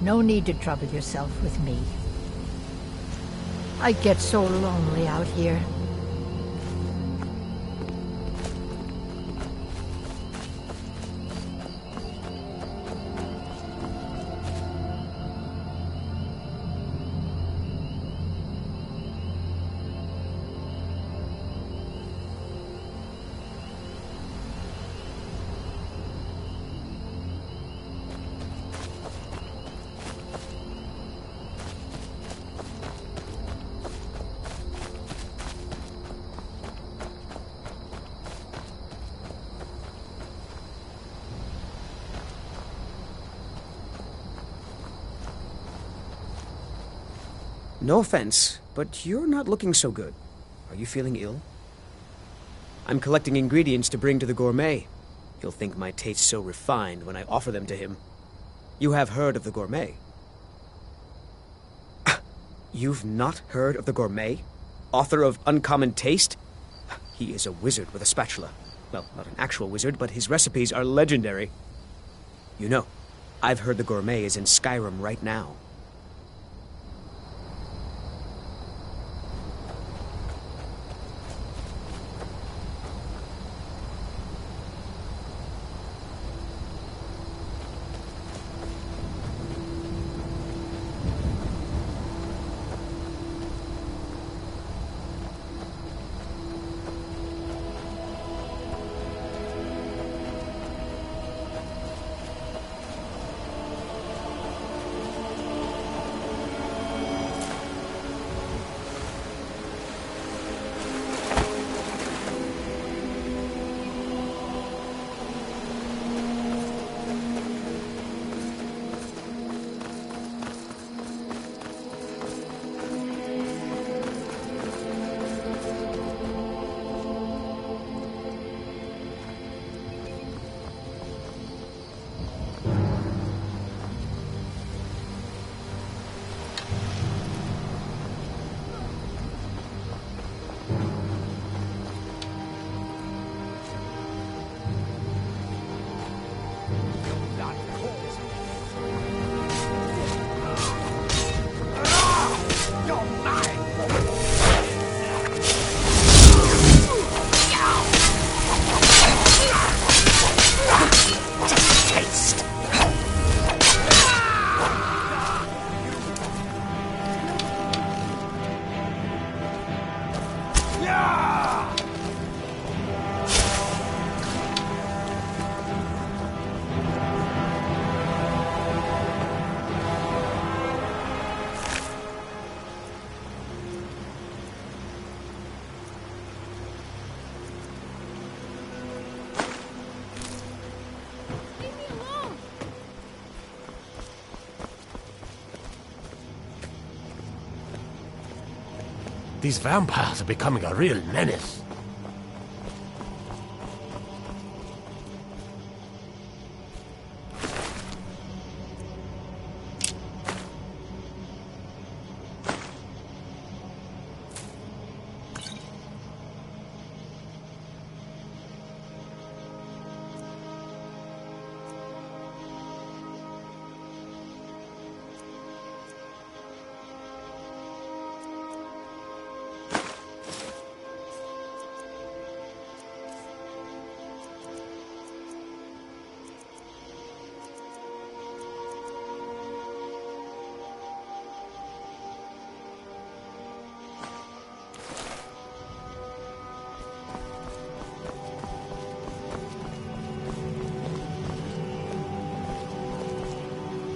No need to trouble yourself with me. I get so lonely out here. No offense, but you're not looking so good. Are you feeling ill? I'm collecting ingredients to bring to the gourmet. He'll think my taste so refined when I offer them to him. You have heard of the gourmet? You've not heard of the gourmet? Author of Uncommon Taste? He is a wizard with a spatula. Well, not an actual wizard, but his recipes are legendary. You know, I've heard the gourmet is in Skyrim right now. These vampires are becoming a real menace.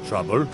Trouble?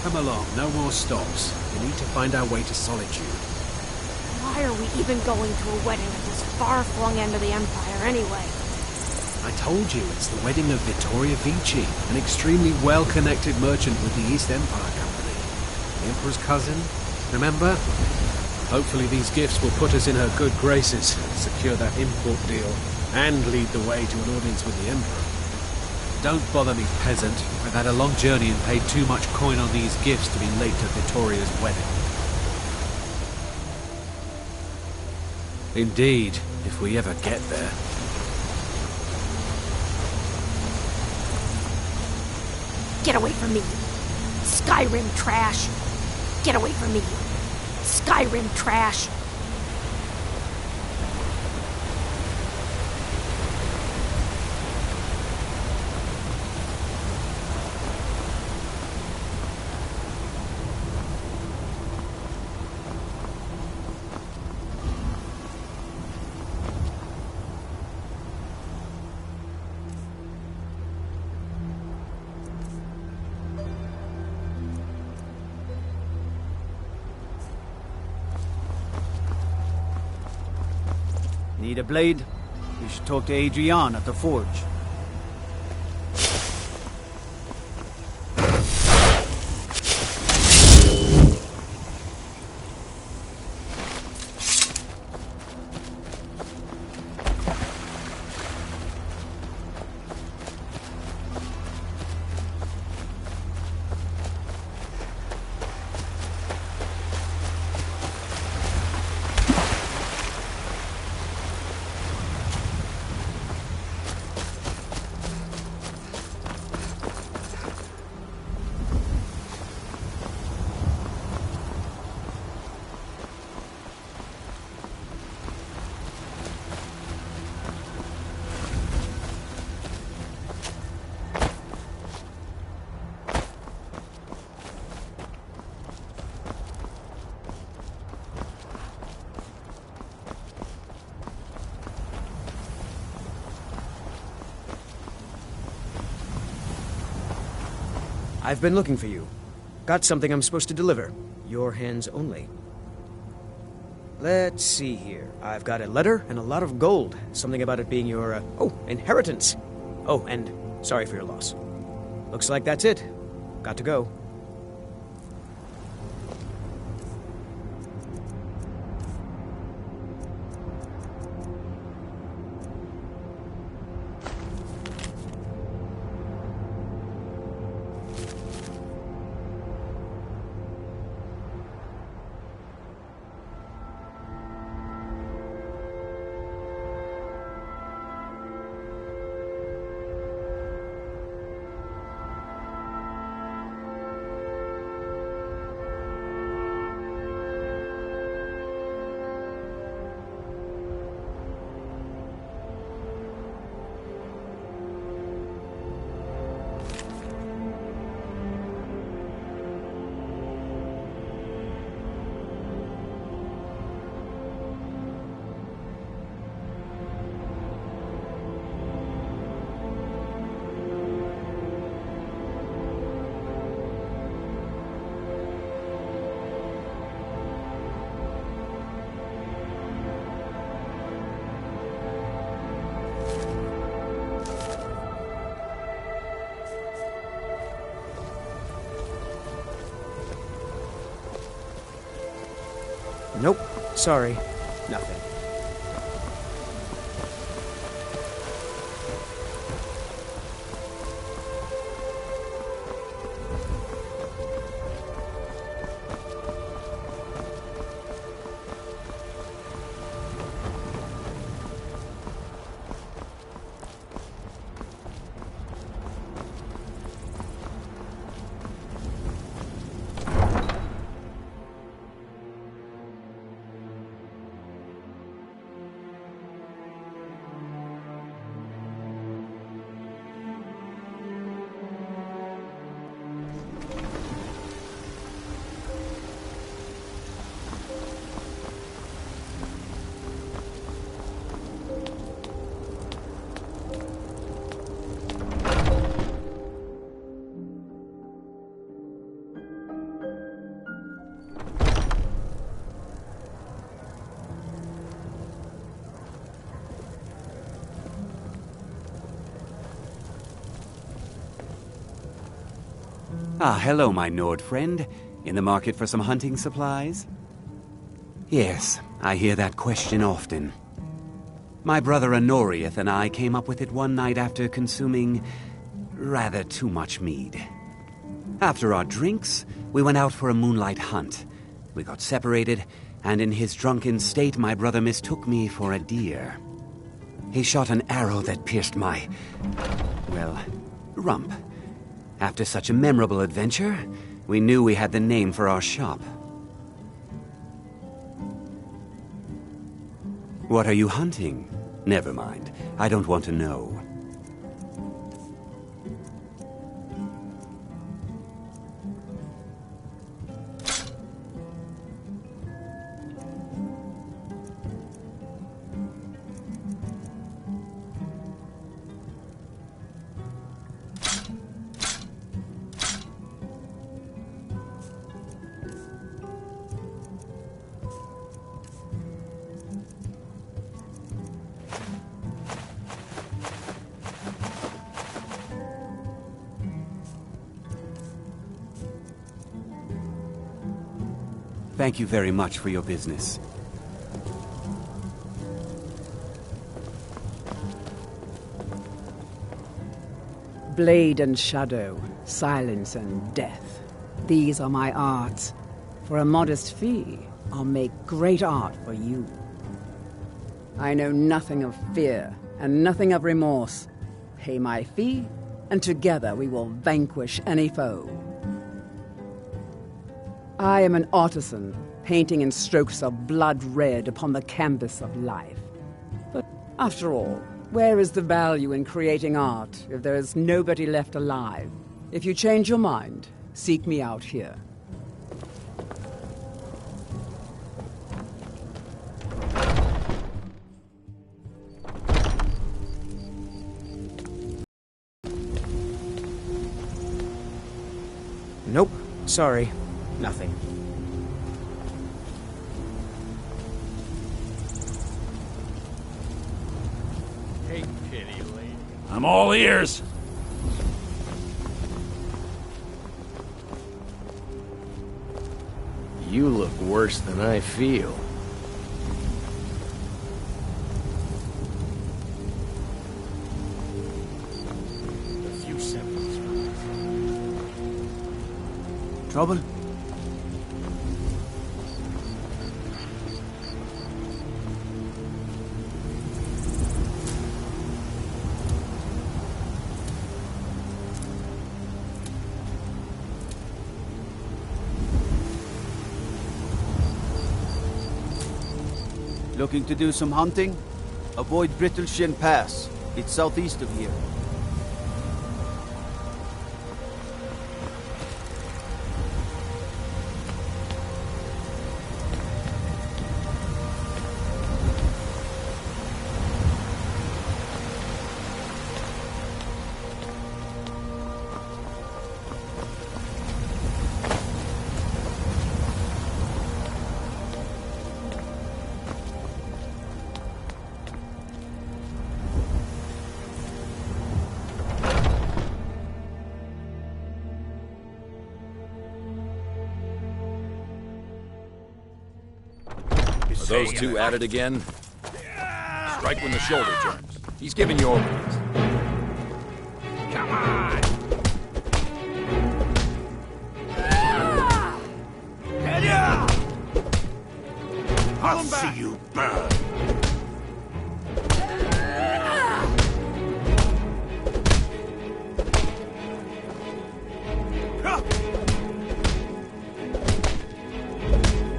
Come along, no more stops. We need to find our way to Solitude. Why are we even going to a wedding at this far-flung end of the Empire anyway? I told you, it's the wedding of Vittoria Vici, an extremely well-connected merchant with the East Empire Company. The Emperor's cousin, remember? Hopefully these gifts will put us in her good graces, secure that import deal, and lead the way to an audience with the Emperor. Don't bother me, peasant. I've had a long journey and paid too much coin on these gifts to be late to Vittoria's wedding. Indeed, if we ever get there. Get away from me! Skyrim trash! Get away from me! Skyrim trash! Need a blade? You should talk to Adrian at the forge. I've been looking for you. Got something I'm supposed to deliver. Your hands only. Let's see here. I've got a letter and a lot of gold. Something about it being your, inheritance. Oh, and sorry for your loss. Looks like that's it. Got to go. Nope. Sorry. Nothing. Ah, hello, my Nord friend. In the market for some hunting supplies? Yes, I hear that question often. My brother Honorius and I came up with it one night after consuming rather too much mead. After our drinks, we went out for a moonlight hunt. We got separated, and in his drunken state, my brother mistook me for a deer. He shot an arrow that pierced my, well, rump. After such a memorable adventure, we knew we had the name for our shop. What are you hunting? Never mind. I don't want to know. Thank you very much for your business. Blade and shadow, silence and death. These are my arts. For a modest fee, I'll make great art for you. I know nothing of fear and nothing of remorse. Pay my fee, and together we will vanquish any foe. I am an artisan, painting in strokes of blood red upon the canvas of life. But after all, where is the value in creating art if there is nobody left alive? If you change your mind, seek me out here. Nope. Sorry. Nothing. Take pity, lady. I'm all ears. You look worse than I feel. A few seconds. Trouble? Looking to do some hunting? Avoid Brittleshin Pass. It's southeast of here. Are those two at it again? Strike when the shoulder turns. He's giving you orders. Come on! I'll see you burn!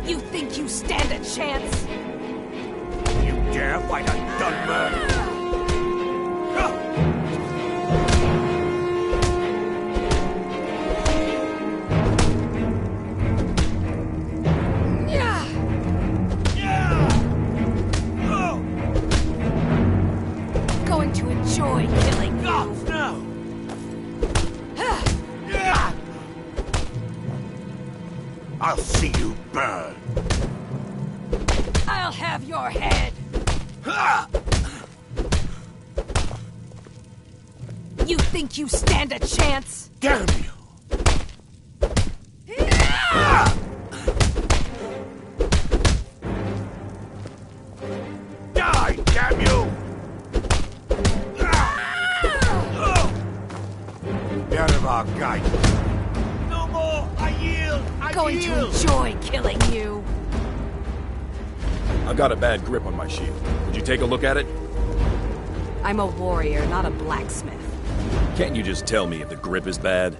You think you stand a chance? You dare fight a Dunmer? Going to enjoy killing you. Oh, no! I'll see you burn! I'll have your head. You think you stand a chance? Damn you! guy. No more! I yield! I Going to enjoy killing you. I've got a bad grip on my shield. Would you take a look at it? I'm a warrior, not a blacksmith. Can't you just tell me if the grip is bad?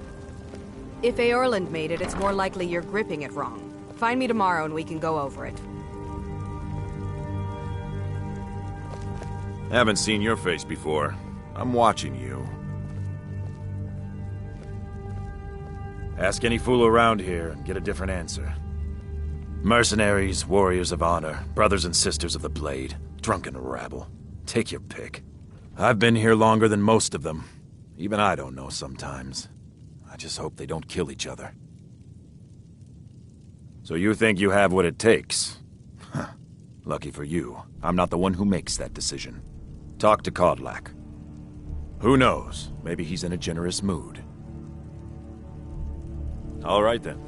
If Eorland made it, it's more likely you're gripping it wrong. Find me tomorrow and we can go over it. Haven't seen your face before. I'm watching you. Ask any fool around here and get a different answer. Mercenaries, warriors of honor, brothers and sisters of the blade, drunken rabble. Take your pick. I've been here longer than most of them. Even I don't know sometimes. I just hope they don't kill each other. So you think you have what it takes? Huh. Lucky for you, I'm not the one who makes that decision. Talk to Kodlak. Who knows? Maybe he's in a generous mood. All right then.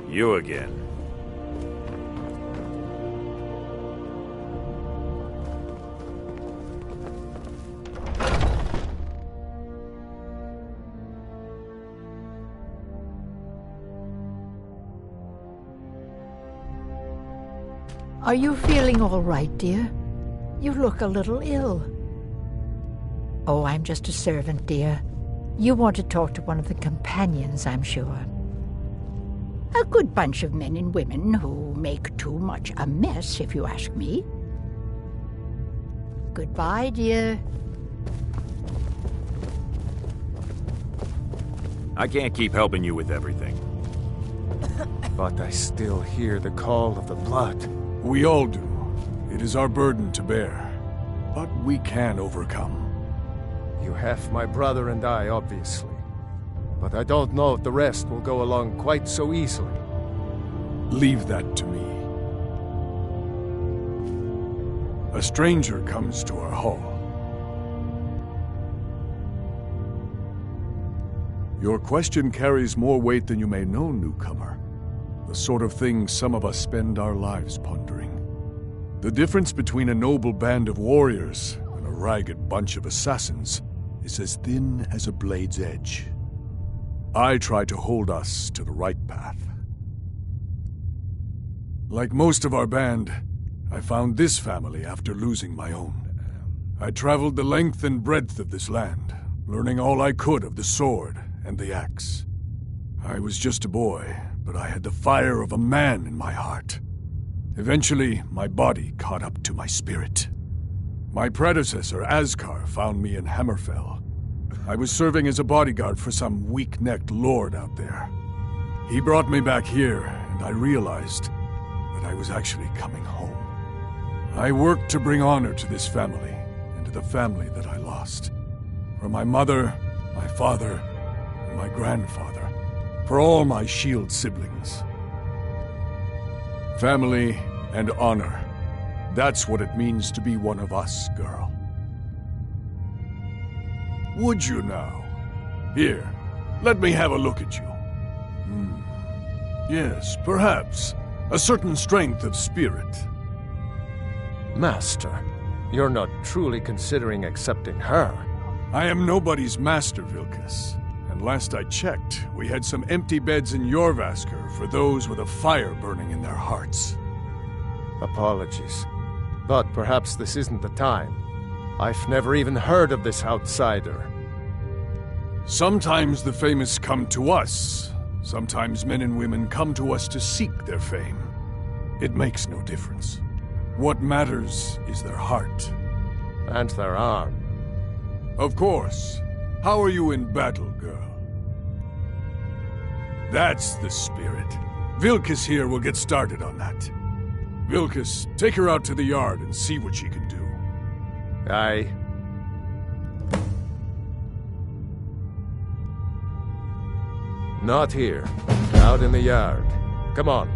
You again. Are you feeling all right, dear? You look a little ill. Oh, I'm just a servant, dear. You want to talk to one of the companions, I'm sure. A good bunch of men and women who make too much a mess, if you ask me. Goodbye, dear. I can't keep helping you with everything. But I still hear the call of the blood. We all do. It is our burden to bear. But we can overcome. You have my brother and I, obviously. But I don't know if the rest will go along quite so easily. Leave that to me. A stranger comes to our hall. Your question carries more weight than you may know, newcomer. The sort of thing some of us spend our lives pondering. The difference between a noble band of warriors and a ragged bunch of assassins is as thin as a blade's edge. I try to hold us to the right path. Like most of our band, I found this family after losing my own. I traveled the length and breadth of this land, learning all I could of the sword and the axe. I was just a boy, but I had the fire of a man in my heart. Eventually, my body caught up to my spirit. My predecessor, Askar, found me in Hammerfell. I was serving as a bodyguard for some weak-necked lord out there. He brought me back here, and I realized that I was actually coming home. I worked to bring honor to this family, and to the family that I lost. For my mother, my father, and my grandfather. For all my shield siblings. Family and honor. That's what it means to be one of us, girl. Would you now? Here, let me have a look at you. Yes, perhaps. A certain strength of spirit. Master, you're not truly considering accepting her. I am nobody's master, Vilkas. And last I checked, we had some empty beds in Jorvaskr for those with a fire burning in their hearts. Apologies. But perhaps this isn't the time. I've never even heard of this outsider. Sometimes the famous come to us. Sometimes men and women come to us to seek their fame. It makes no difference. What matters is their heart. And their arm. Of course. How are you in battle, girl? That's the spirit. Vilkas here will get started on that. Vilkas, take her out to the yard and see what she can do. Aye. Not here. Out in the yard. Come on.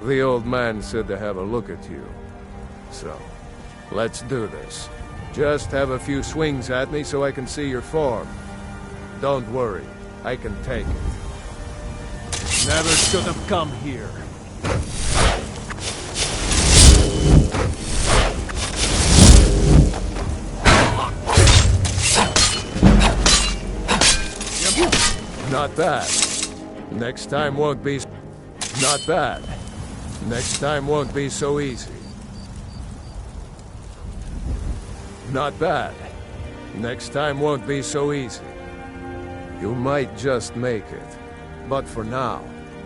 The old man said to have a look at you. So, let's do this. Just have a few swings at me so I can see your form. Don't worry, I can take it. Never should have come here. Not bad. Next time won't be... Not bad. Next time won't be so easy. Not bad. Next time won't be so easy. You might just make it. But for now,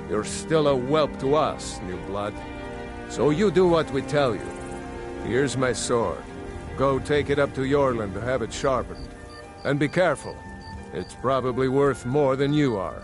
you're still a whelp to us, new blood. So you do what we tell you. Here's my sword. Go take it up to Yorland to have it sharpened. And be careful. It's probably worth more than you are.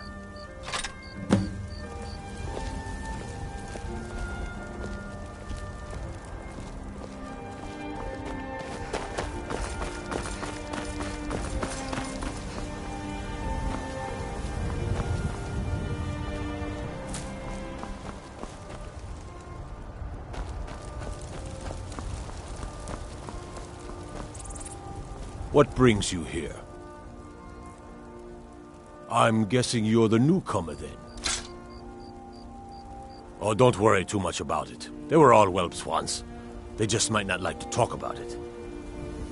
What brings you here? I'm guessing you're the newcomer, then. Oh, don't worry too much about it. They were all whelps once. They just might not like to talk about it.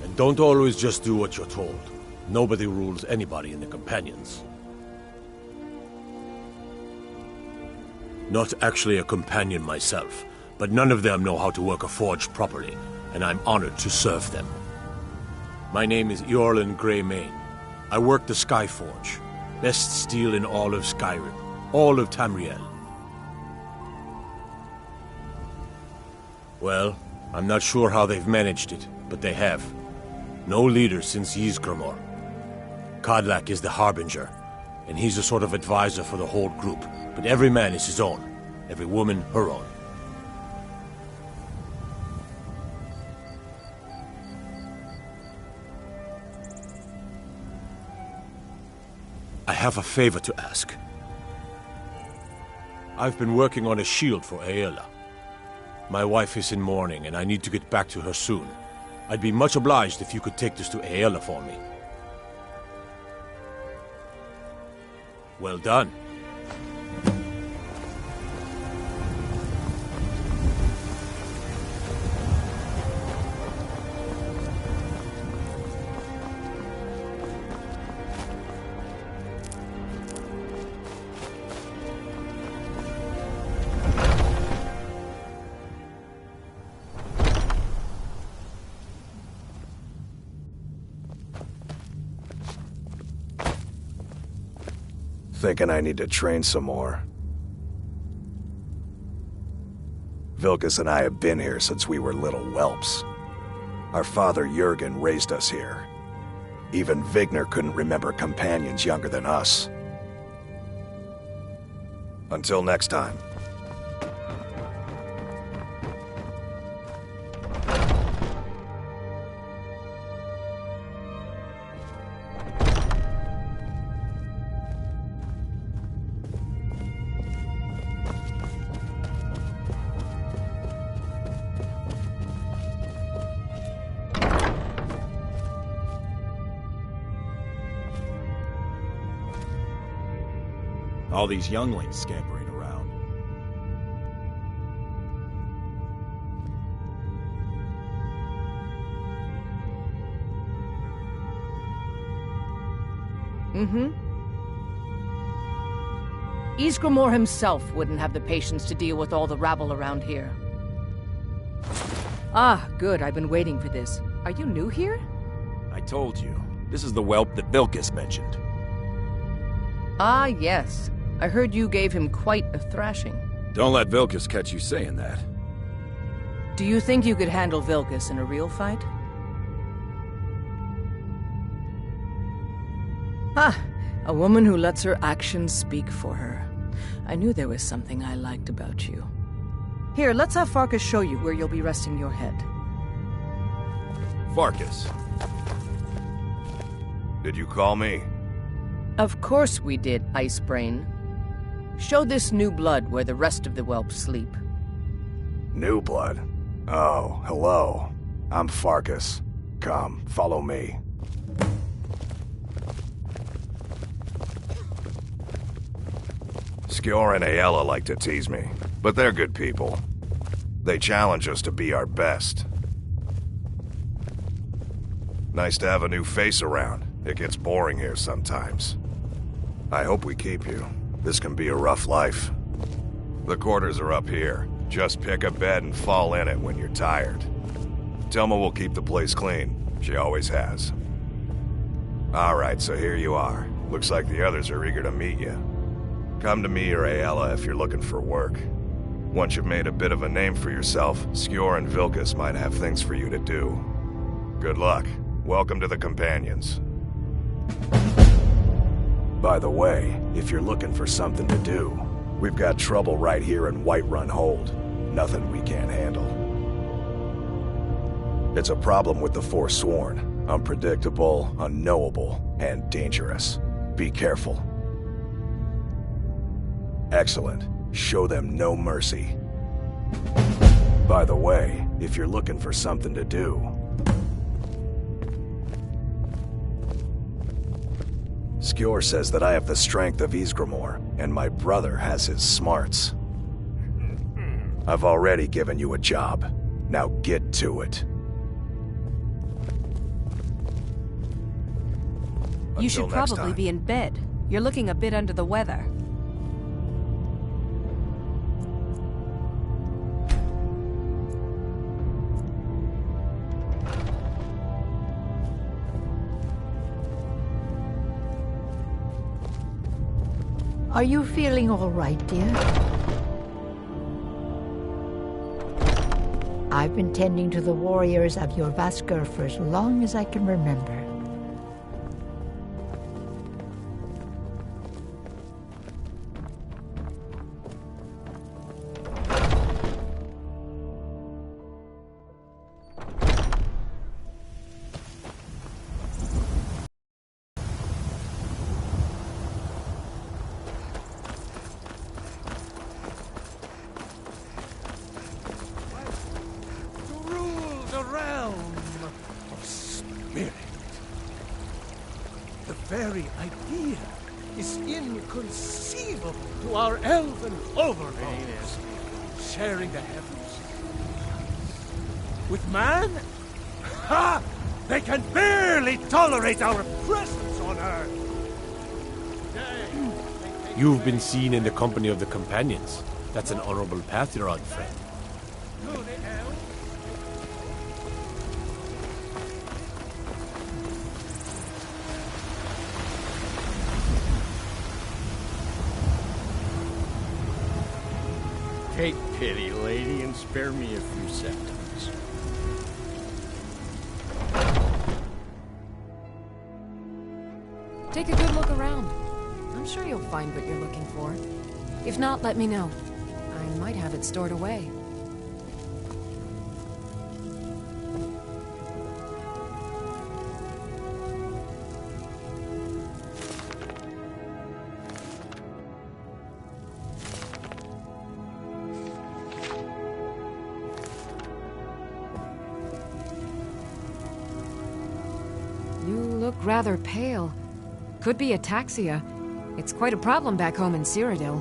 And don't always just do what you're told. Nobody rules anybody in the Companions. Not actually a companion myself, but none of them know how to work a forge properly, and I'm honored to serve them. My name is Eorlin Greymane. I work the Skyforge. Best steel in all of Skyrim. All of Tamriel. Well, I'm not sure how they've managed it, but they have. No leader since Ysgramor. Kodlak is the Harbinger, and he's a sort of advisor for the whole group, but every man is his own. Every woman her own. I have a favor to ask. I've been working on a shield for Aela. My wife is in mourning, and I need to get back to her soon. I'd be much obliged if you could take this to Aela for me. Well done. Thinking I need to train some more. Vilkas and I have been here since we were little whelps. Our father Jurgen raised us here. Even Vigner couldn't remember companions younger than us. Until next time. All these younglings scampering around. Ysgramor himself wouldn't have the patience to deal with all the rabble around here. Ah, good. I've been waiting for this. Are you new here? I told you. This is the whelp that Vilkas mentioned. Ah, yes. I heard you gave him quite a thrashing. Don't let Vilkas catch you saying that. Do you think you could handle Vilkas in a real fight? Ah, a woman who lets her actions speak for her. I knew there was something I liked about you. Here, let's have Farkas show you where you'll be resting your head. Farkas. Did you call me? Of course we did, Icebrain. Show this new blood where the rest of the whelps sleep. New blood? Oh, hello. I'm Farkas. Come, follow me. Skjor and Aella like to tease me, but they're good people. They challenge us to be our best. Nice to have a new face around. It gets boring here sometimes. I hope we keep you. This can be a rough life. The quarters are up here. Just pick a bed and fall in it when you're tired. Telma will keep the place clean. She always has. Alright, so here you are. Looks like the others are eager to meet you. Come to me or Aella if you're looking for work. Once you've made a bit of a name for yourself, Skjor and Vilkas might have things for you to do. Good luck. Welcome to the Companions. By the way, if you're looking for something to do, we've got trouble right here in Whiterun Hold. Nothing we can't handle. It's a problem with the Forsworn. Unpredictable, unknowable, and dangerous. Be careful. Excellent. Show them no mercy. By the way, if you're looking for something to do... Skjor says that I have the strength of Ysgramor, and my brother has his smarts. I've already given you a job. Now get to it. You should probably be in bed. You're looking a bit under the weather. Are you feeling all right, dear? I've been tending to the warriors of your Vaskr for as long as I can remember. Very idea is inconceivable to our elven overlords. Sharing the heavens with man? Ha! They can barely tolerate our presence on Earth. You've been seen in the company of the Companions. That's an honorable path you're on, friend. Take pity, lady, and spare me a few seconds. Take a good look around. I'm sure you'll find what you're looking for. If not, let me know. I might have it stored away. Rather pale. Could be ataxia. It's quite a problem back home in Cyrodiil.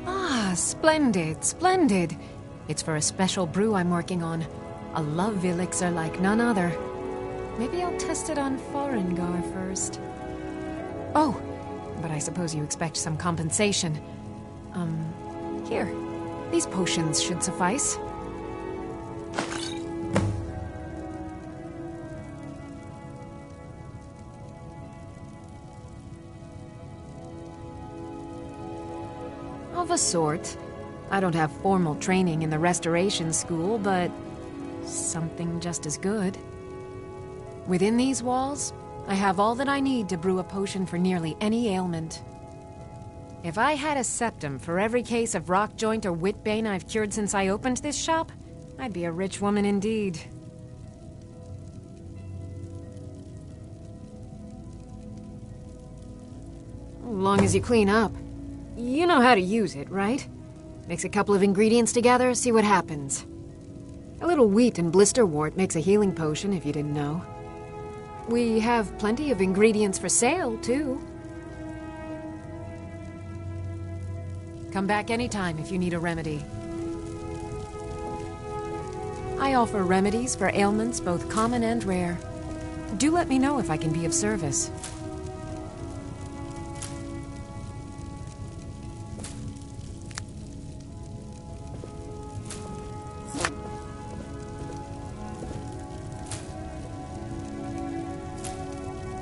Ah, splendid, splendid. It's for a special brew I'm working on. A love elixir like none other. Maybe I'll test it on Forengar first. Oh, but I suppose you expect some compensation. Here. These potions should suffice. Of a sort. I don't have formal training in the restoration school, but something just as good. Within these walls, I have all that I need to brew a potion for nearly any ailment. If I had a septum for every case of rock joint or whitbane I've cured since I opened this shop, I'd be a rich woman indeed. As long as you clean up. You know how to use it, right? Mix a couple of ingredients together, see what happens. A little wheat and blisterwort makes a healing potion, if you didn't know. We have plenty of ingredients for sale, too. Come back anytime if you need a remedy. I offer remedies for ailments both common and rare. Do let me know if I can be of service.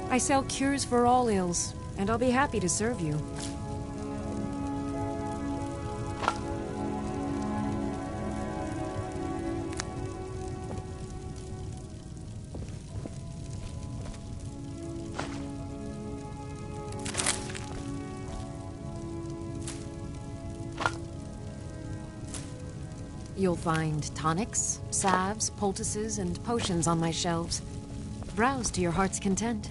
I sell cures for all ills, and I'll be happy to serve you. You'll find tonics, salves, poultices, and potions on my shelves. Browse to your heart's content.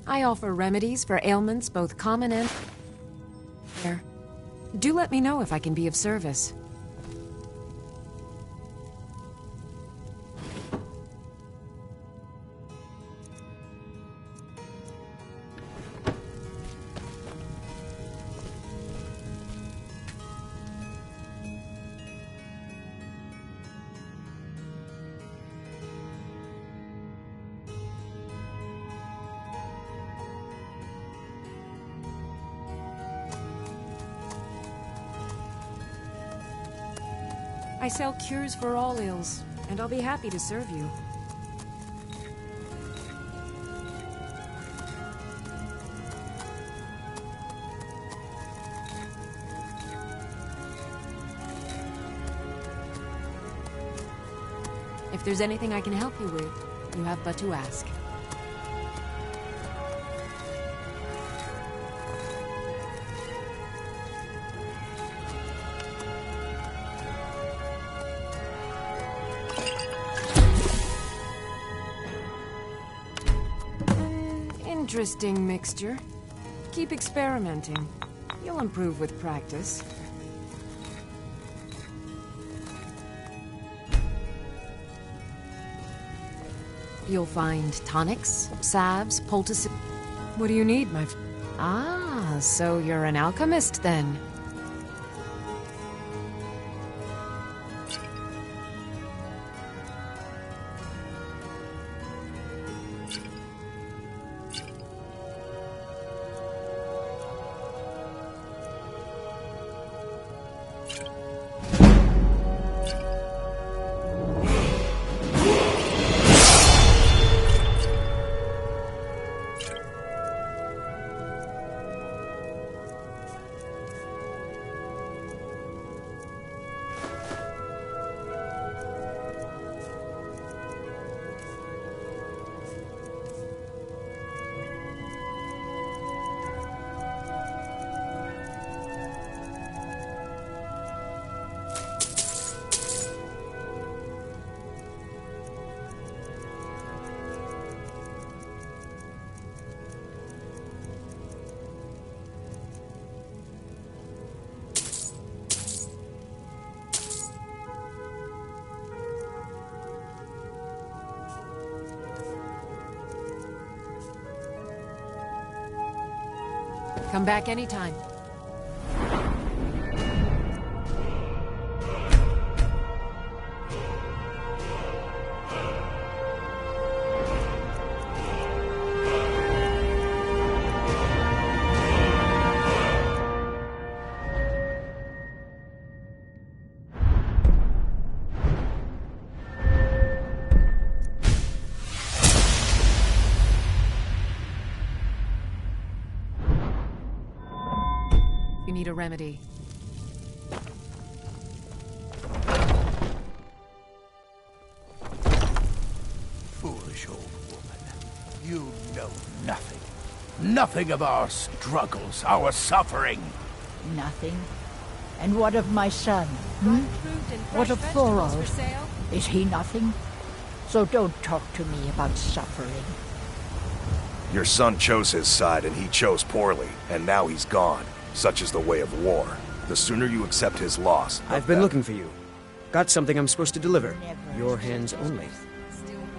I offer remedies for ailments both common and rare. Do let me know if I can be of service. I sell cures for all ills, and I'll be happy to serve you. If there's anything I can help you with, you have but to ask. Interesting mixture. Keep experimenting. You'll improve with practice. You'll find tonics, salves, poultices. What do you need, my friend? Ah, so you're an alchemist then. Come back anytime. You need a remedy. Foolish old woman. You know nothing. Nothing of our struggles, our suffering. Nothing? And what of my son? Hmm? What of Thoros? Is he nothing? So don't talk to me about suffering. Your son chose his side and he chose poorly, and now he's gone. Such is the way of war. The sooner you accept his loss, I've been looking for you. Got something I'm supposed to deliver. Your hands only.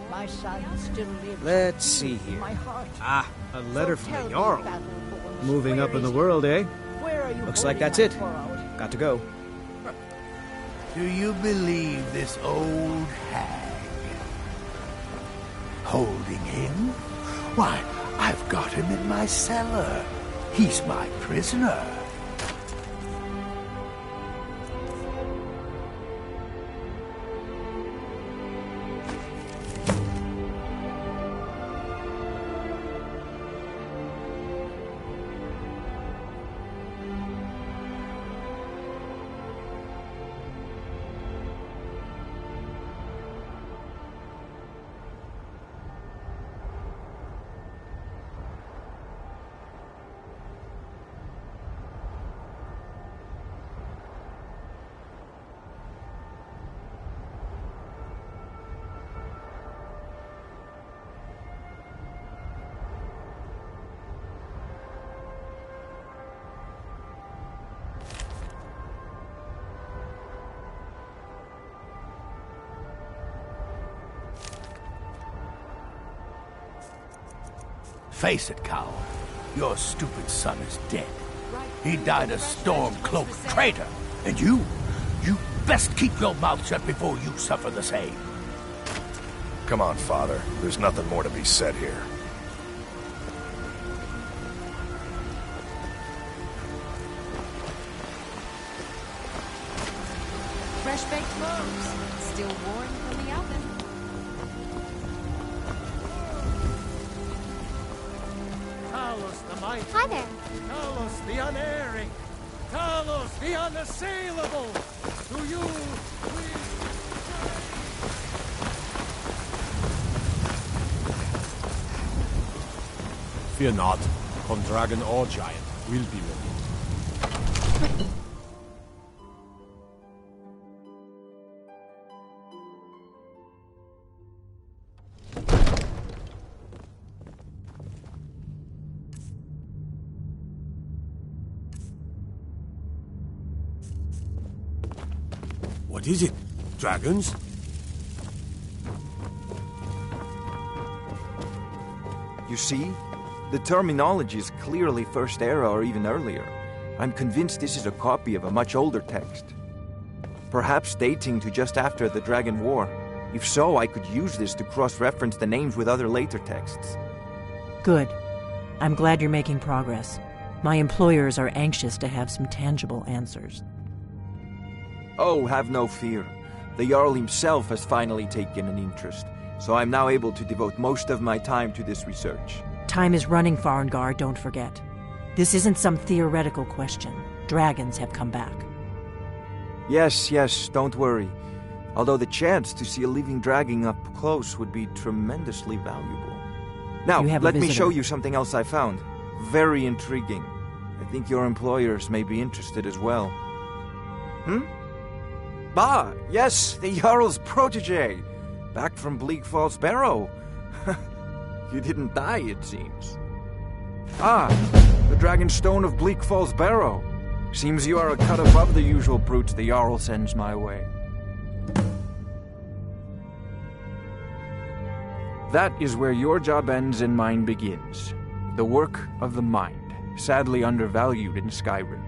My son still lives. Let's see here. My heart. Ah, a letter from the So Jarl. tell me, Battleborns, Moving where up in the is world, eh? Where are you Looks like holding that's my it. Thoros? Got to go. Do you believe this old hag? Holding him? Why, I've got him in my cellar. He's my prisoner. Face it, coward. Your stupid son is dead. He died a storm-cloaked traitor. And you best keep your mouth shut before you suffer the same. Come on, Father. There's nothing more to be said here. Fresh baked loaves, still warm from the oven. Talos the mighty. Hi there. Talos the unerring. Talos the unassailable. To you, Fear not. On dragon or giant, will be ready. What is it? Dragons? You see? The terminology is clearly First Era or even earlier. I'm convinced this is a copy of a much older text. Perhaps dating to just after the Dragon War. If so, I could use this to cross-reference the names with other later texts. Good. I'm glad you're making progress. My employers are anxious to have some tangible answers. Oh, have no fear. The Jarl himself has finally taken an interest, so I'm now able to devote most of my time to this research. Time is running, Farengar, don't forget. This isn't some theoretical question. Dragons have come back. Yes, don't worry. Although the chance to see a living dragon up close would be tremendously valuable. Now, let me show you something else I found. Very intriguing. I think your employers may be interested as well. Bah, yes, the Jarl's protege. Back from Bleak Falls Barrow. You didn't die, it seems. Ah, the Dragon Stone of Bleak Falls Barrow. Seems you are a cut above the usual brutes the Jarl sends my way. That is where your job ends and mine begins. The work of the mind. sadly undervalued in Skyrim.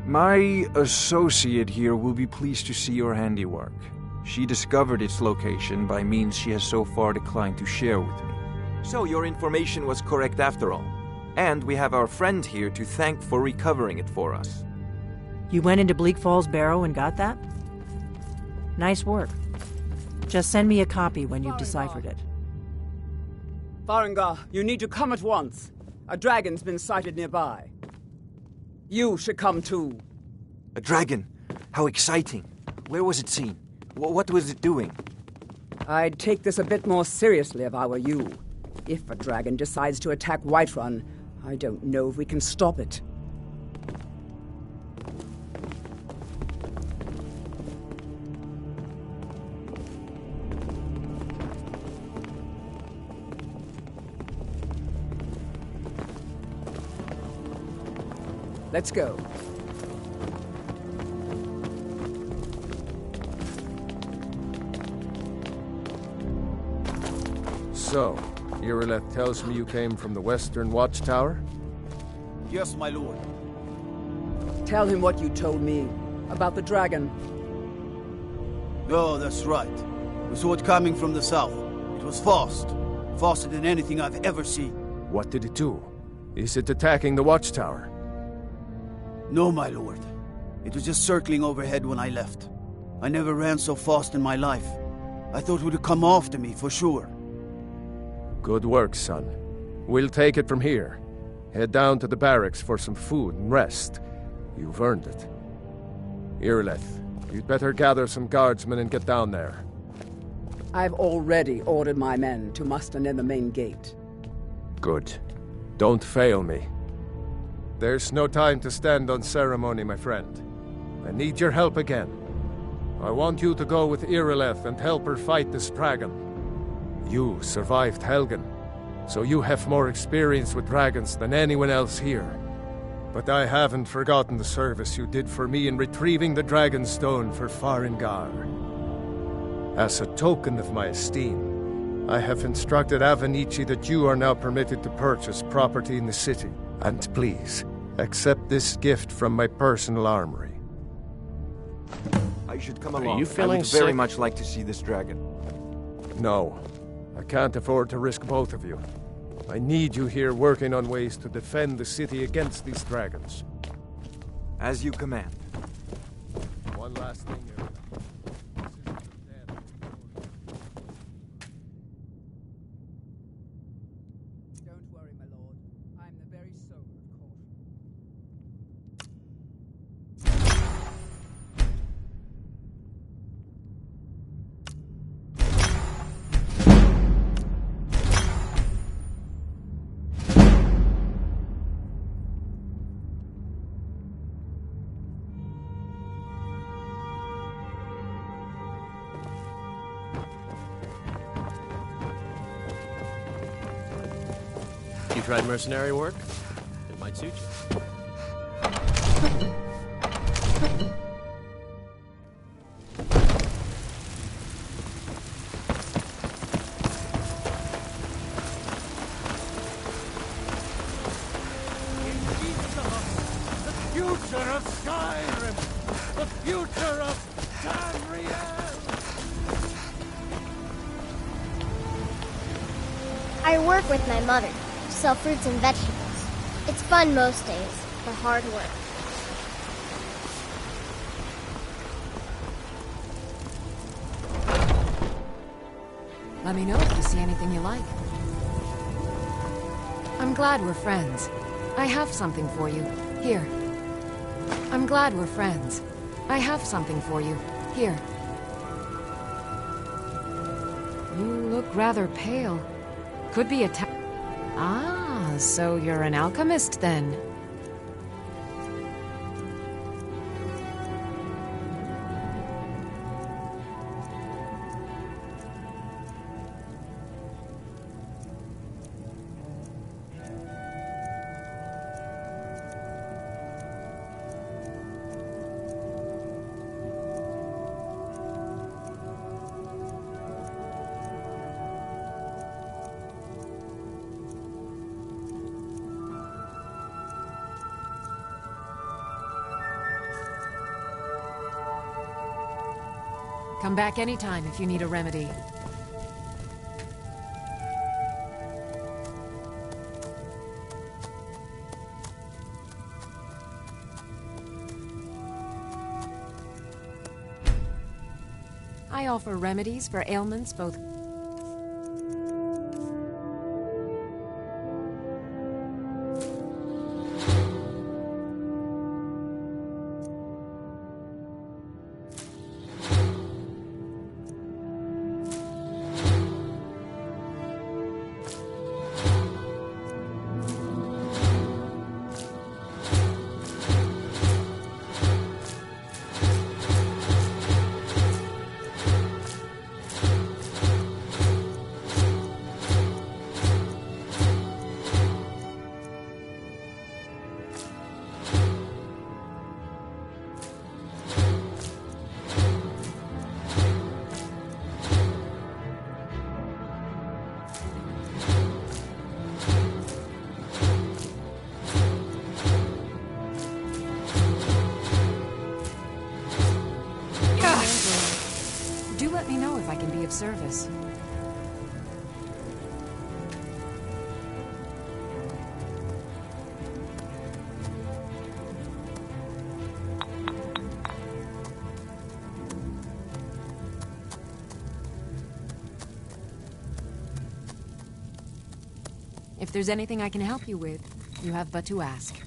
My associate here will be pleased to see your handiwork. She discovered its location by means she has so far declined to share with me. So your information was correct after all. And we have our friend here to thank for recovering it for us. You went into Bleak Falls Barrow and got that? Nice work. Just send me a copy when you've deciphered it. Farengar, you need to come at once. A dragon's been sighted nearby. You should come too. A dragon? How exciting. Where was it seen? What was it doing? I'd take this a bit more seriously if I were you. If a dragon decides to attack Whiterun, I don't know if we can stop it. Let's go. So, Irileth tells me you came from the Western Watchtower? Yes, my lord. Tell him what you told me about the dragon. Oh, that's right. We saw it coming from the south. It was fast. Faster than anything I've ever seen. What did it do? Is it attacking the Watchtower? No, my lord. It was just circling overhead when I left. I never ran so fast in my life. I thought it would come after me, for sure. Good work, son. We'll take it from here. Head down to the barracks for some food and rest. You've earned it. Irileth, you'd better gather some guardsmen and get down there. I've already ordered my men to muster near the main gate. Good. Don't fail me. There's no time to stand on ceremony, my friend. I need your help again. I want you to go with Irileth and help her fight this dragon. You survived Helgen, so you have more experience with dragons than anyone else here. But I haven't forgotten the service you did for me in retrieving the Dragon Stone for Farengar. As a token of my esteem, I have instructed Avenici that you are now permitted to purchase property in the city. And please, accept this gift from my personal armory. I should come Are along. you feeling I would very sick? much like to see this dragon. No. I can't afford to risk both of you. I need you here working on ways to defend the city against these dragons. As you command. One last thing, Don't worry, my lord. I'm the very soul of caution. You tried mercenary work? It might suit you. The future of Skyrim! The future of Tamriel! I work with my mother, sell fruits and vegetables. It's fun most days, but hard work. Let me know if you see anything you like. I'm glad we're friends. I have something for you. Here. I'm glad we're friends. I have something for you. Here. You look rather pale. Could be a Ah, so you're an alchemist then. Come back anytime if you need a remedy. I offer remedies for ailments both... Do let me know if I can be of service. If there's anything I can help you with, you have but to ask.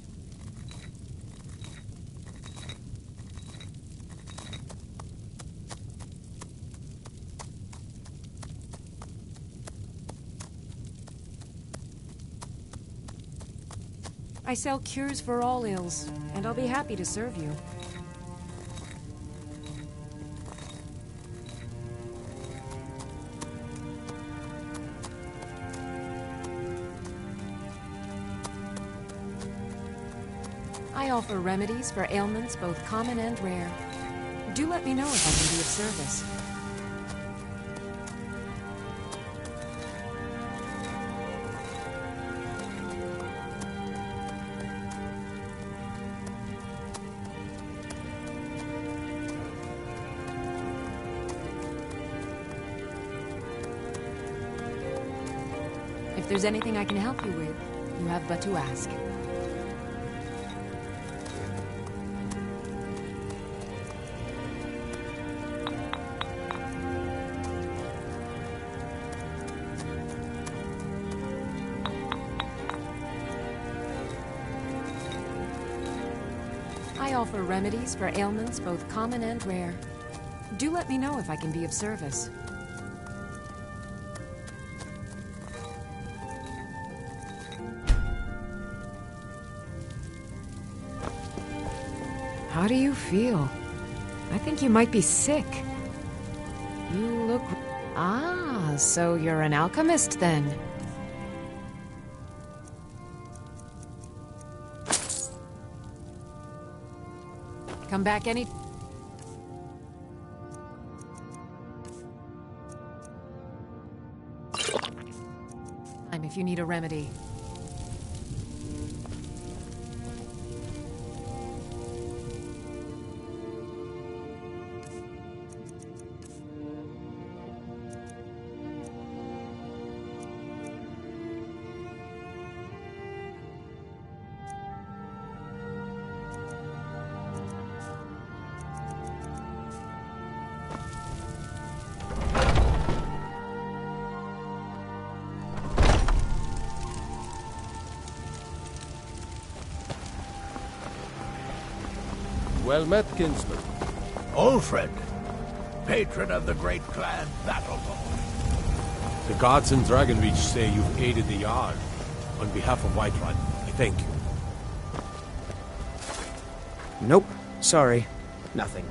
I sell cures for all ills, and I'll be happy to serve you. I offer remedies for ailments both common and rare. Do let me know if I can be of service. If there's anything I can help you with, you have but to ask. I offer remedies for ailments both common and rare. Do let me know if I can be of service. How do you feel? I think you might be sick. You look... Ah, so you're an alchemist then. Come back any... time if you need a remedy. Well met, kinsman. Ulfred, patron of the great clan Battleborn. The gods in Dragonreach say you've aided the Jarl. On behalf of Whiterun, I thank you. Nope. Sorry. Nothing.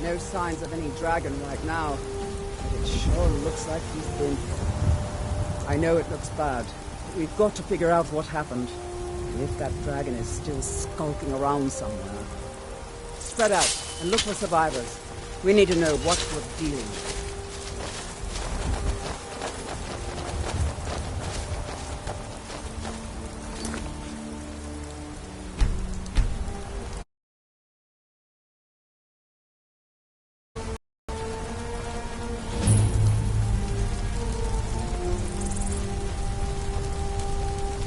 No signs of any dragon right now, but it sure looks like he's been here. I know it looks bad, but we've got to figure out what happened. And if that dragon is still skulking around somewhere. Spread out and look for survivors. We need to know what we're dealing with.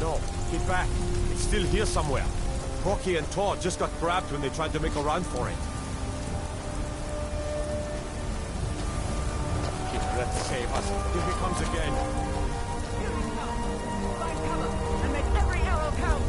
No, get back. It's still here somewhere. Rocky and Todd just got grabbed when they tried to make a run for it. Let's save us. If he comes again. Here he comes. Find cover and make every arrow count.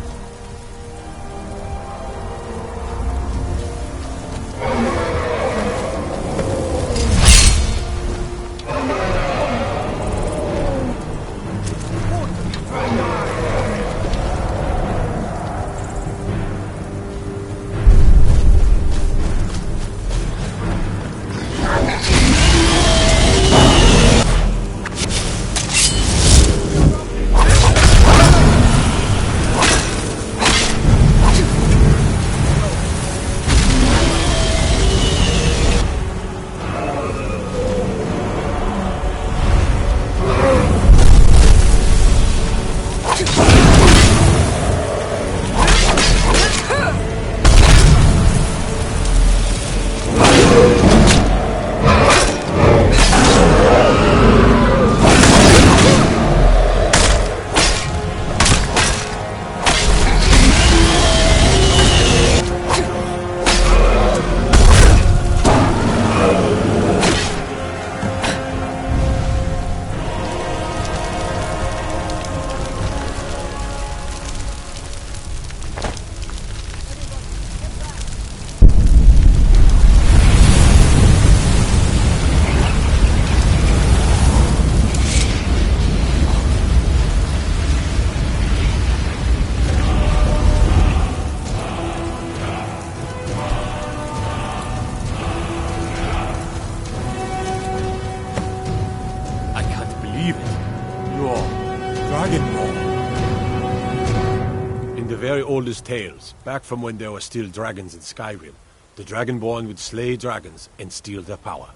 Oldest tales, back from when there were still dragons in Skyrim. The Dragonborn would slay dragons and steal their power.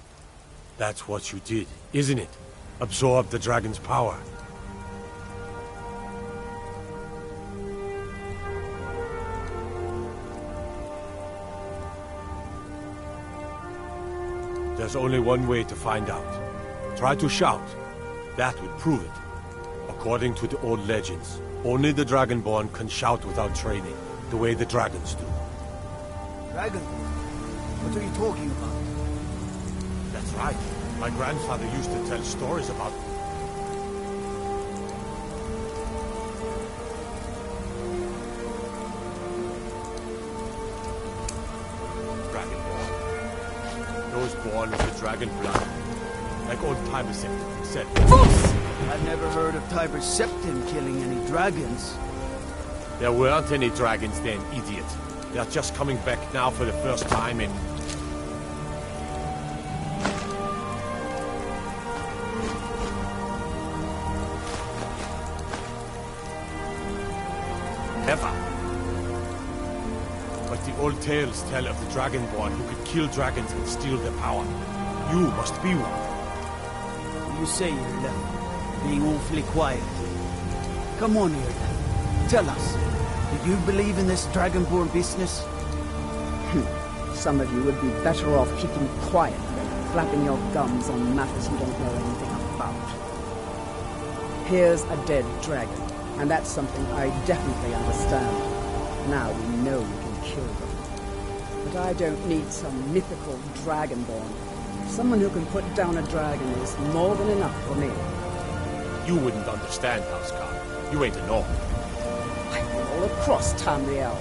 That's what you did, isn't it? Absorb the dragon's power. There's only one way to find out. Try to shout. That would prove it. According to the old legends, only the Dragonborn can shout without training, the way the dragons do. Dragonborn? What are you talking about? That's right. My grandfather used to tell stories about them. Dragonborn. Those born with the dragon blood. Like old Tiber said. I've never heard of Tiber Septim killing any dragons. There weren't any dragons then, idiot. They're just coming back now for the first time in... ever. But the old tales tell of the Dragonborn who could kill dragons and steal their power. You must be one. You say you're left. Being awfully quiet. Come on here, then. Tell us, do you believe in this Dragonborn business? Some of you would be better off keeping quiet than flapping your gums on matters you don't know anything about. Here's a dead dragon, and that's something I definitely understand. Now we know we can kill them. But I don't need some mythical Dragonborn. Someone who can put down a dragon is more than enough for me. You wouldn't understand, Housecarl. You ain't a North. I've been all across Tamriel.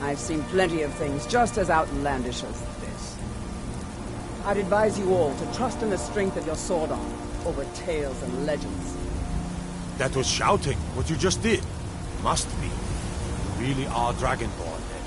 I've seen plenty of things just as outlandish as this. I'd advise you all to trust in the strength of your sword arm over tales and legends. That was shouting, what you just did. Must be. You really are Dragonborn, then.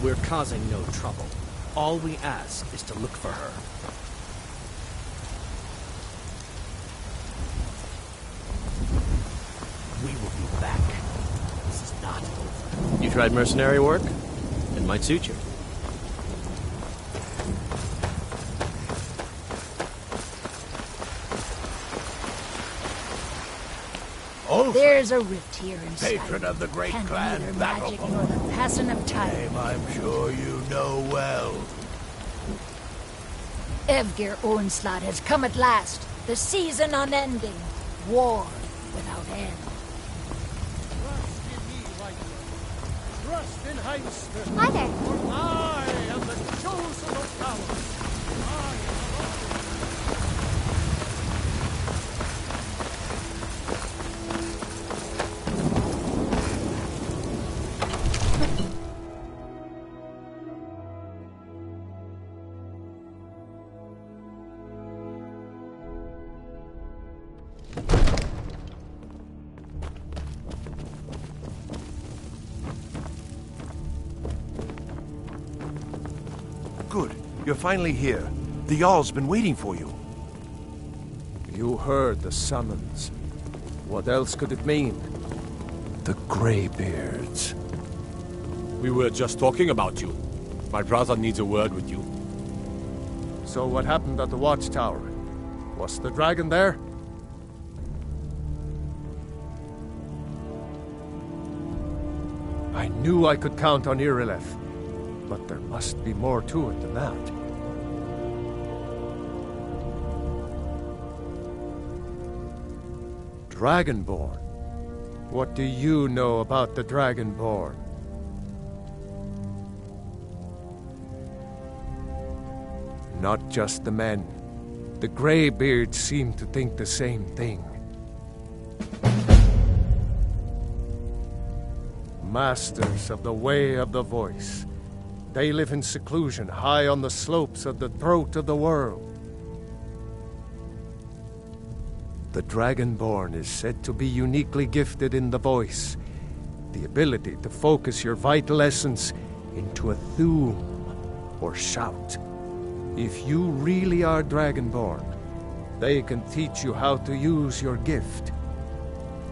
We're causing no trouble. All we ask is to look for her. We will be back. This is not over. You tried mercenary work? It might suit you. There's a rift here in Patron of the great Can't clan neither magic Battlepole. nor the passing of time. Name I'm sure you know well. Evgir Onslaught has come at last. The season unending. War without end. Trust in Heinster. Hi there. For I am the chosen of power. Good. You're finally here. The Jarl's been waiting for you. You heard the summons. What else could it mean? The Greybeards. We were just talking about you. My brother needs a word with you. So what happened at the watchtower? Was the dragon there? I knew I could count on Irileth, but there must be more to it than that. Dragonborn? What do you know about the Dragonborn? Not just the men. The Greybeards seem to think the same thing. Masters of the Way of the Voice. They live in seclusion, high on the slopes of the throat of the world. The Dragonborn is said to be uniquely gifted in the voice, the ability to focus your vital essence into a thum or shout. If you really are Dragonborn, they can teach you how to use your gift.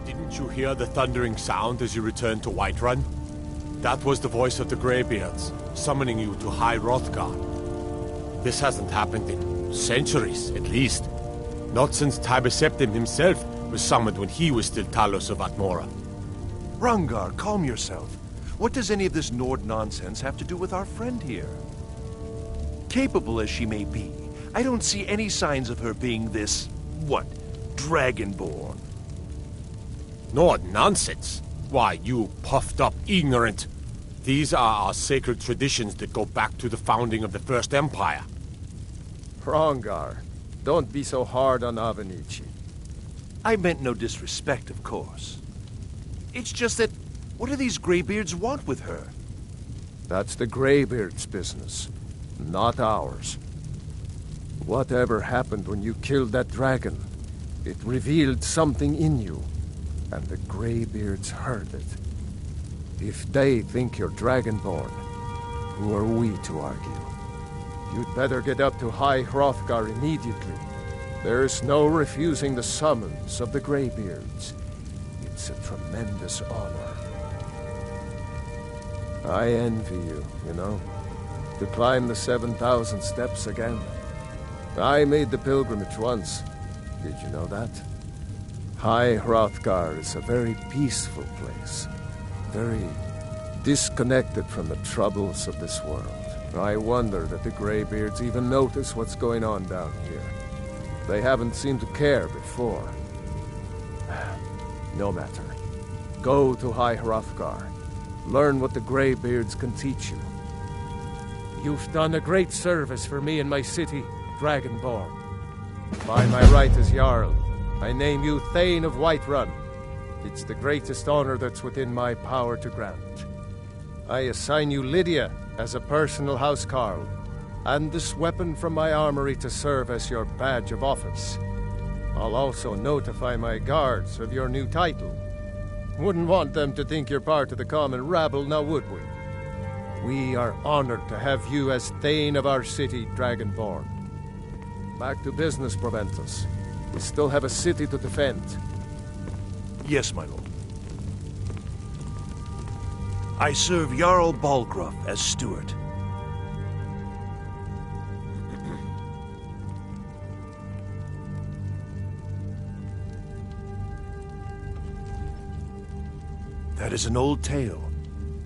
Didn't you hear the thundering sound as you returned to Whiterun? That was the voice of the Greybeards, summoning you to High Hrothgar. This hasn't happened in centuries, at least. Not since Tiber Septim himself was summoned when he was still Talos of Atmora. Rangar, calm yourself. What does any of this Nord nonsense have to do with our friend here? Capable as she may be, I don't see any signs of her being this, Dragonborn. Nord nonsense? Why, you puffed up ignorant. These are our sacred traditions that go back to the founding of the First Empire. Rangar, don't be so hard on Avenici. I meant no disrespect, of course. It's just that, what do these Greybeards want with her? That's the Greybeards' business, not ours. Whatever happened when you killed that dragon, it revealed something in you, and the Greybeards heard it. If they think you're Dragonborn, who are we to argue? You'd better get up to High Hrothgar immediately. There's no refusing the summons of the Greybeards. It's a tremendous honor. I envy you, you know, to climb the 7,000 steps again. I made the pilgrimage once. Did you know that? High Hrothgar is a very peaceful place. Very disconnected from the troubles of this world. I wonder that the Greybeards even notice what's going on down here. They haven't seemed to care before. No matter. Go to High Hrothgar. Learn what the Greybeards can teach you. You've done a great service for me in my city, Dragonborn. By my right as Jarl, I name you Thane of Whiterun. It's the greatest honor that's within my power to grant. I assign you Lydia as a personal housecarl, and this weapon from my armory to serve as your badge of office. I'll also notify my guards of your new title. Wouldn't want them to think you're part of the common rabble, now would we? We are honored to have you as Thane of our city, Dragonborn. Back to business, Proventus. We still have a city to defend. Yes, my lord. I serve Jarl Balgruuf as steward. That is an old tale,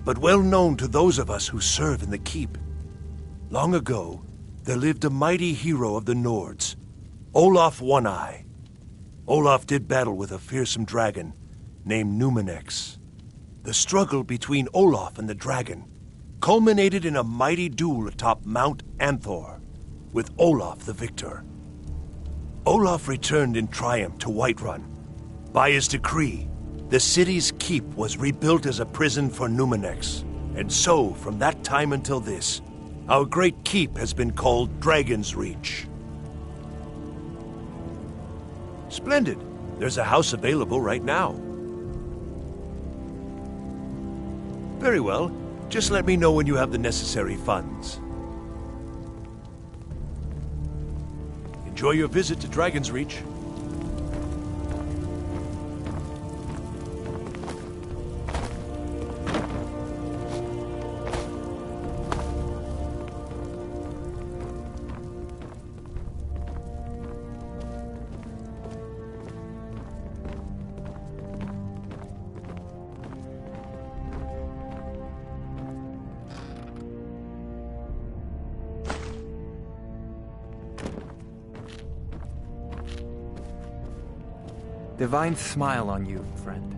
but well known to those of us who serve in the keep. Long ago, there lived a mighty hero of the Nords, Olaf One-Eye. Olaf did battle with a fearsome dragon named Numenex. The struggle between Olaf and the dragon culminated in a mighty duel atop Mount Anthor, with Olaf the victor. Olaf returned in triumph to Whiterun. By his decree, the city's keep was rebuilt as a prison for Numenex. And so, from that time until this, our great keep has been called Dragon's Reach. Splendid. There's a house available right now. Very well. Just let me know when you have the necessary funds. Enjoy your visit to Dragon's Reach. Divine smile on you, friend.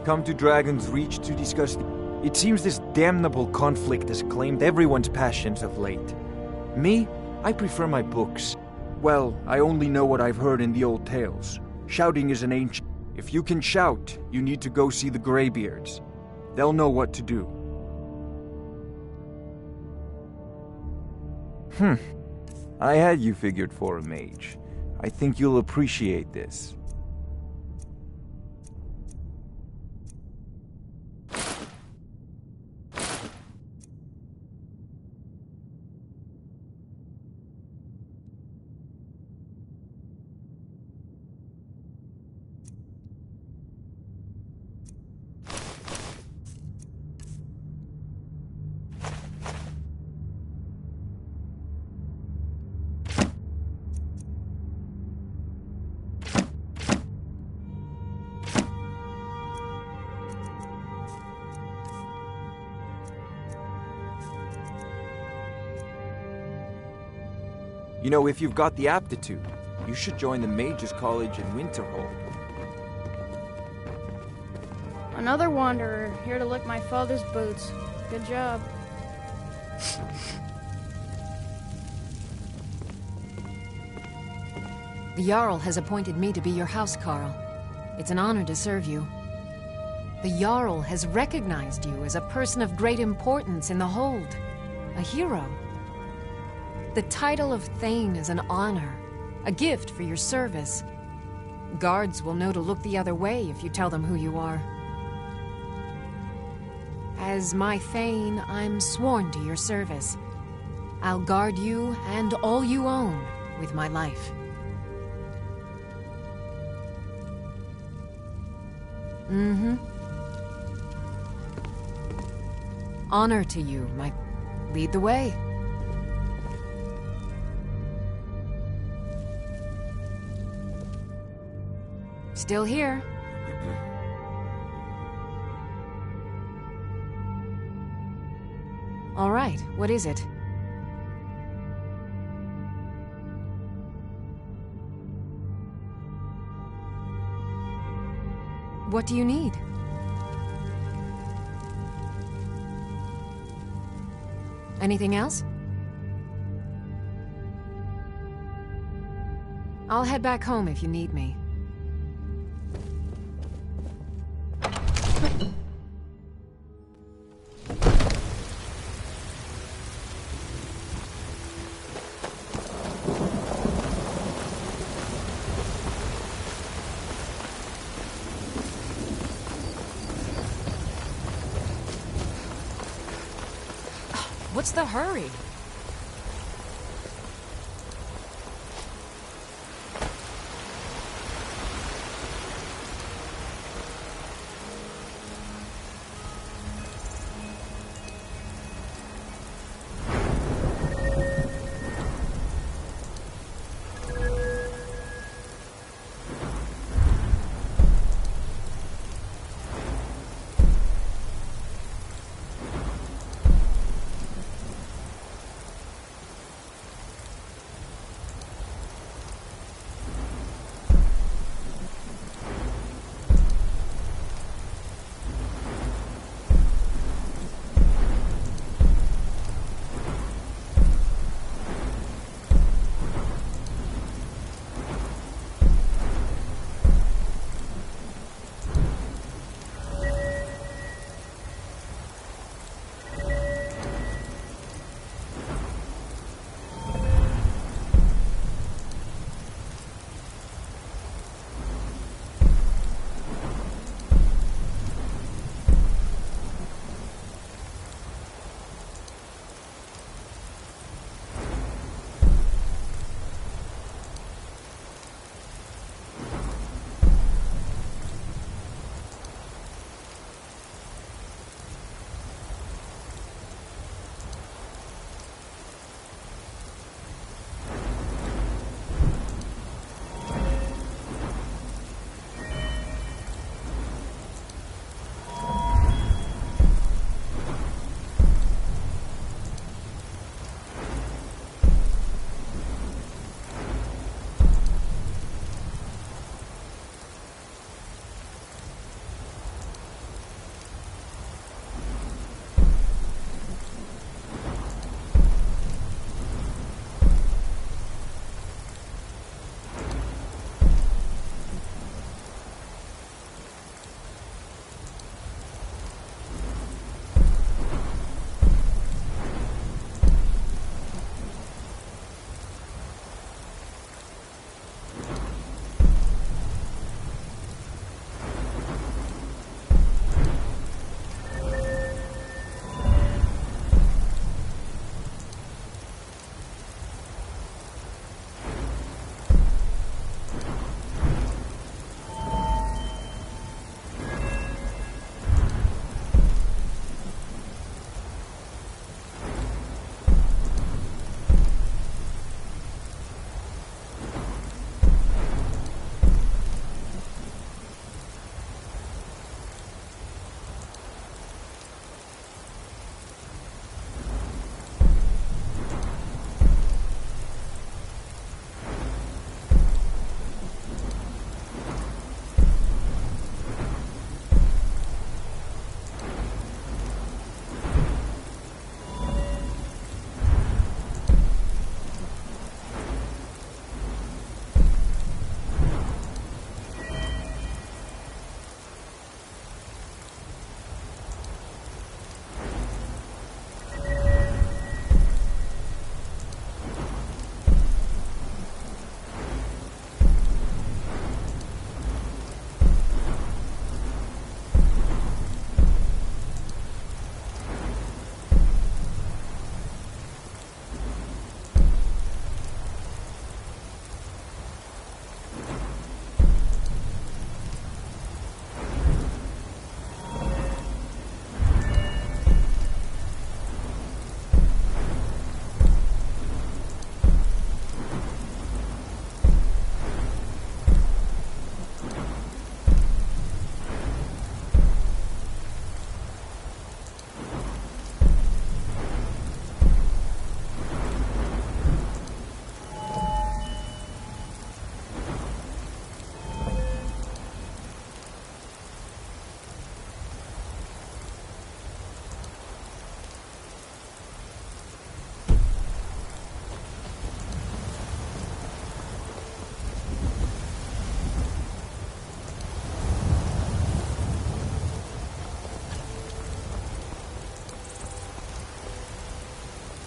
Come to Dragon's Reach to discuss It seems this damnable conflict has claimed everyone's passions of late. Me? I prefer my books. Well, I only know what I've heard in the old tales. Shouting is an ancient... If you can shout, you need to go see the Greybeards. They'll know what to do. I had you figured for a mage. I think you'll appreciate this. You know, if you've got the aptitude, you should join the Mages College in Winterhold. Another wanderer, here to lick my father's boots. Good job. The Jarl has appointed me to be your housecarl. It's an honor to serve you. The Jarl has recognized you as a person of great importance in the Hold. A hero. The title of Thane is an honor, a gift for your service. Guards will know to look the other way if you tell them who you are. As my Thane, I'm sworn to your service. I'll guard you and all you own with my life. Honor to you, my... Lead the way. Still here. All right, what is it? What do you need? Anything else? I'll head back home if you need me. What's the hurry?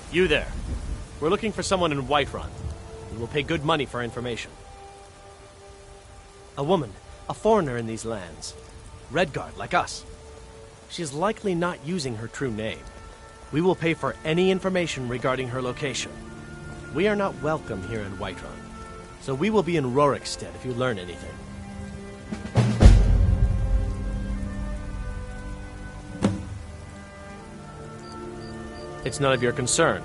You there. We're looking for someone in Whiterun. We will pay good money for information. A woman, a foreigner in these lands. Redguard, like us. She is likely not using her true name. We will pay for any information regarding her location. We are not welcome here in Whiterun, so we will be in Rorikstead if you learn anything. It's none of your concern.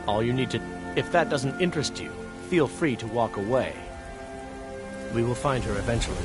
All you need to... If that doesn't interest you, feel free to walk away. We will find her eventually.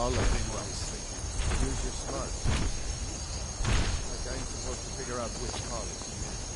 all of it wisely. Use your smarts. Like I'm supposed to figure out which college you mean.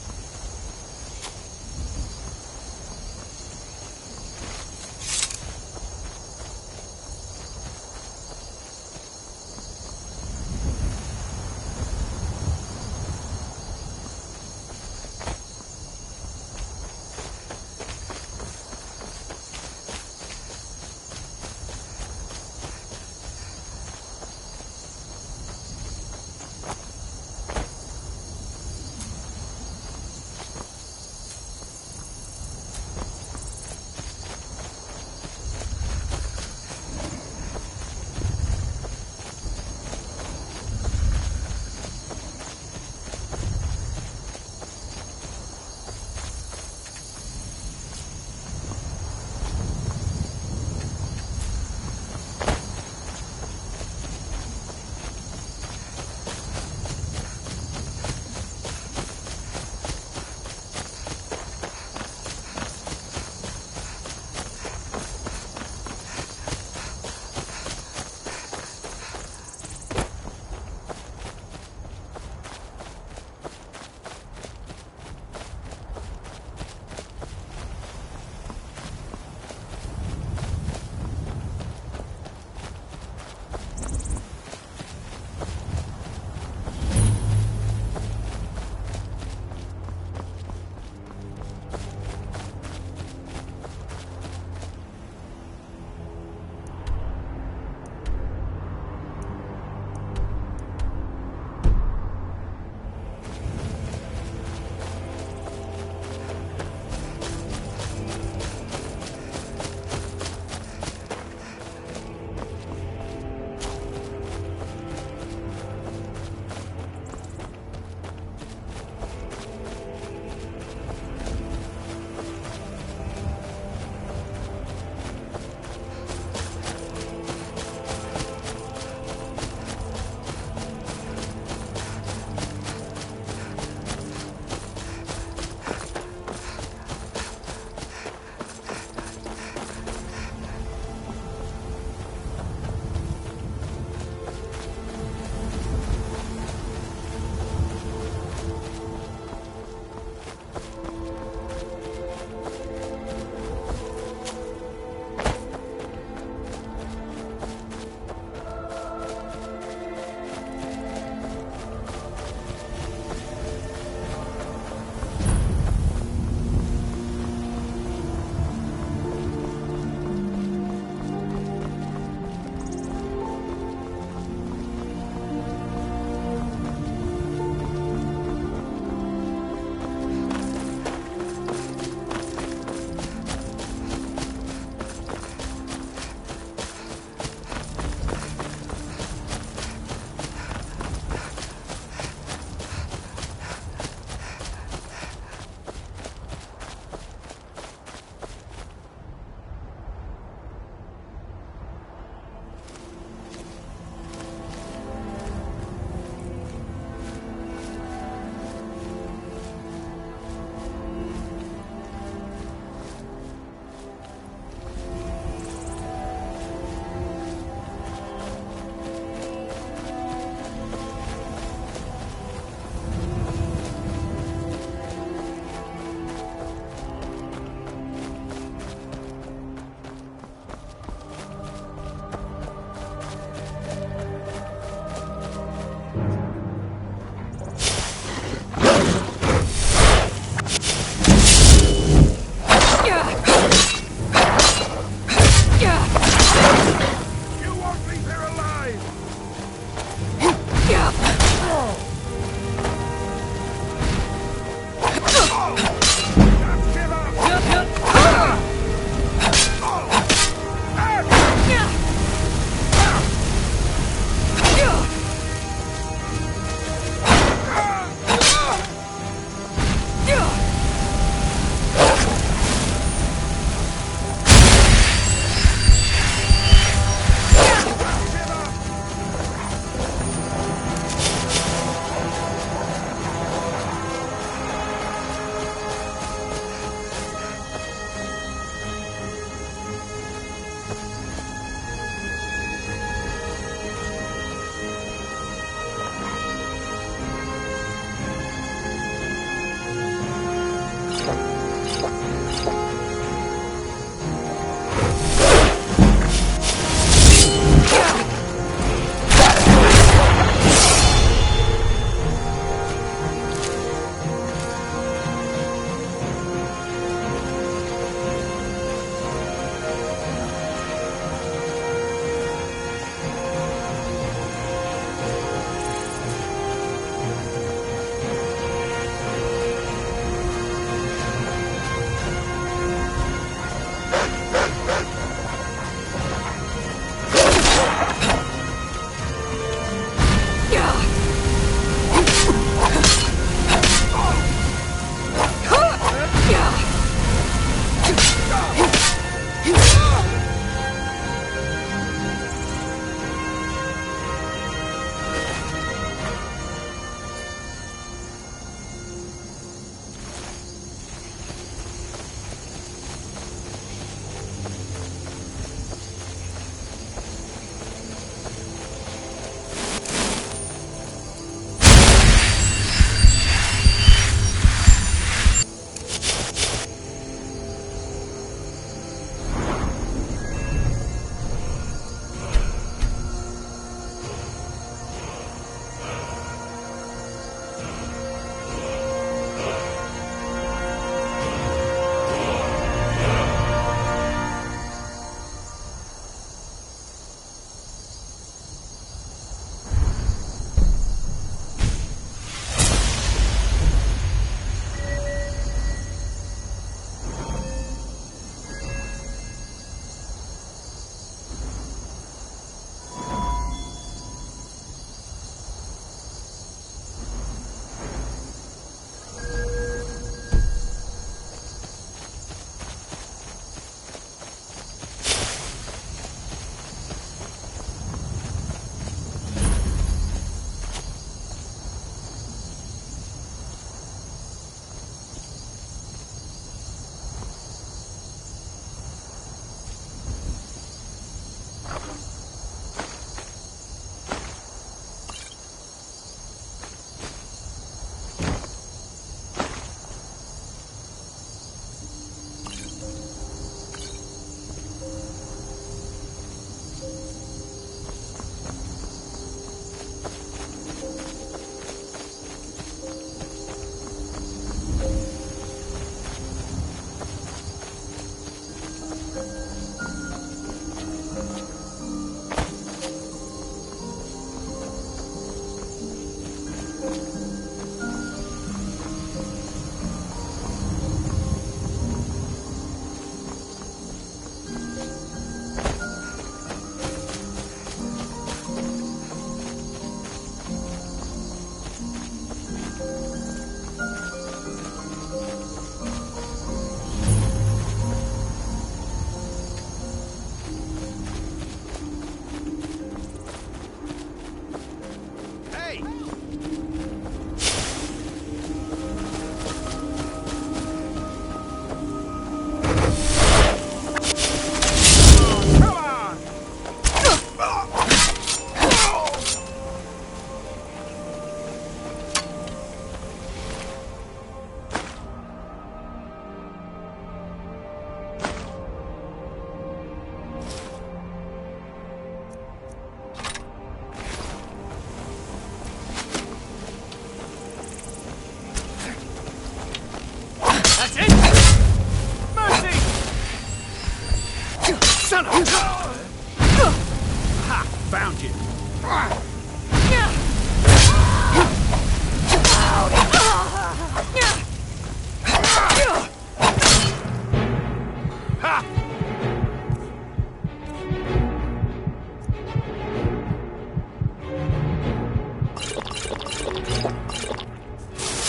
Ha! Found you.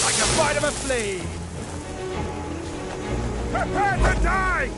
Like the bite of a flea. Prepare to die!